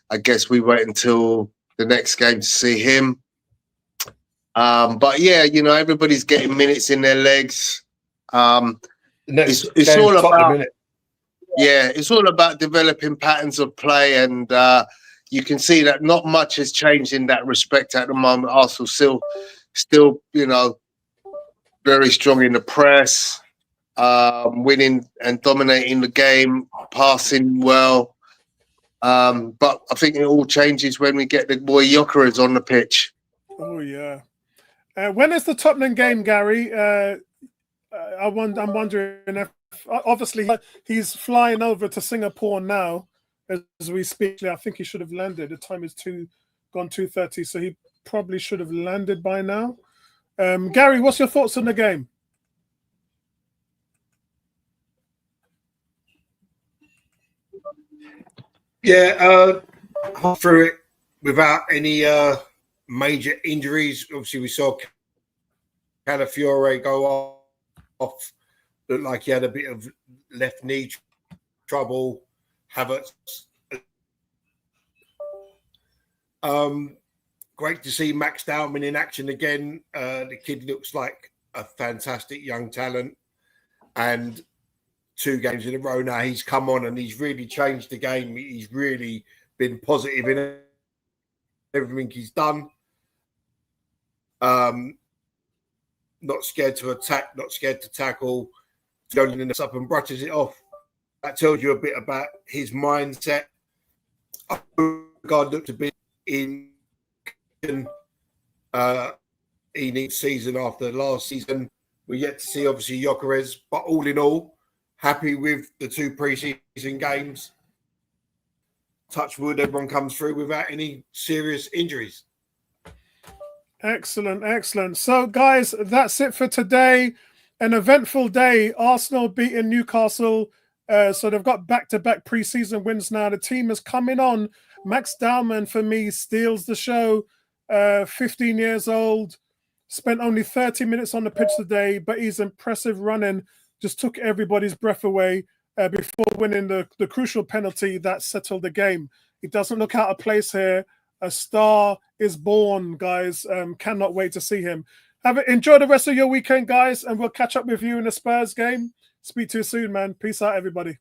I guess we wait until the next game to see him. But yeah, you know, everybody's getting minutes in their legs. It's all about, it's all about developing patterns of play, and you can see that not much has changed in that respect at the moment. Arsenal still, you know, very strong in the press, winning and dominating the game, passing well. But I think it all changes when we get the boy Gyökeres on the pitch. Oh yeah. When is the Tottenham game, Gary? I'm wondering if obviously he's flying over to Singapore now as we speak. I think he should have landed. The time is gone 2:30, so he probably should have landed by now. Gary, what's your thoughts on the game? Yeah, through it without any major injuries. Obviously, we saw Calafiore go off. Looked like he had a bit of left knee trouble. Havertz. Great to see Max Dowman in action again. The kid looks like a fantastic young talent. And 2 games in a row now, he's come on and he's really changed the game. He's really been positive in everything he's done. Not scared to attack, not scared to tackle. Joining us up and brushes it off. That tells you a bit about his mindset. God looked to be in season after last season. We're yet to see obviously Gyökeres, but all in all, happy with the 2 pre-season games. Touch wood, everyone comes through without any serious injuries. Excellent, excellent. So, guys, that's it for today. An eventful day. Arsenal beating Newcastle. So they've got back-to-back pre-season wins now. The team is coming on. Max Dowman, for me, steals the show. 15 years old. Spent only 30 minutes on the pitch today, but he's impressive running. Just took everybody's breath away before winning the crucial penalty that settled the game. He doesn't look out of place here. A star is born, guys. Cannot wait to see him. Enjoy the rest of your weekend, guys, and we'll catch up with you in the Spurs game. Speak to you soon, man. Peace out, everybody.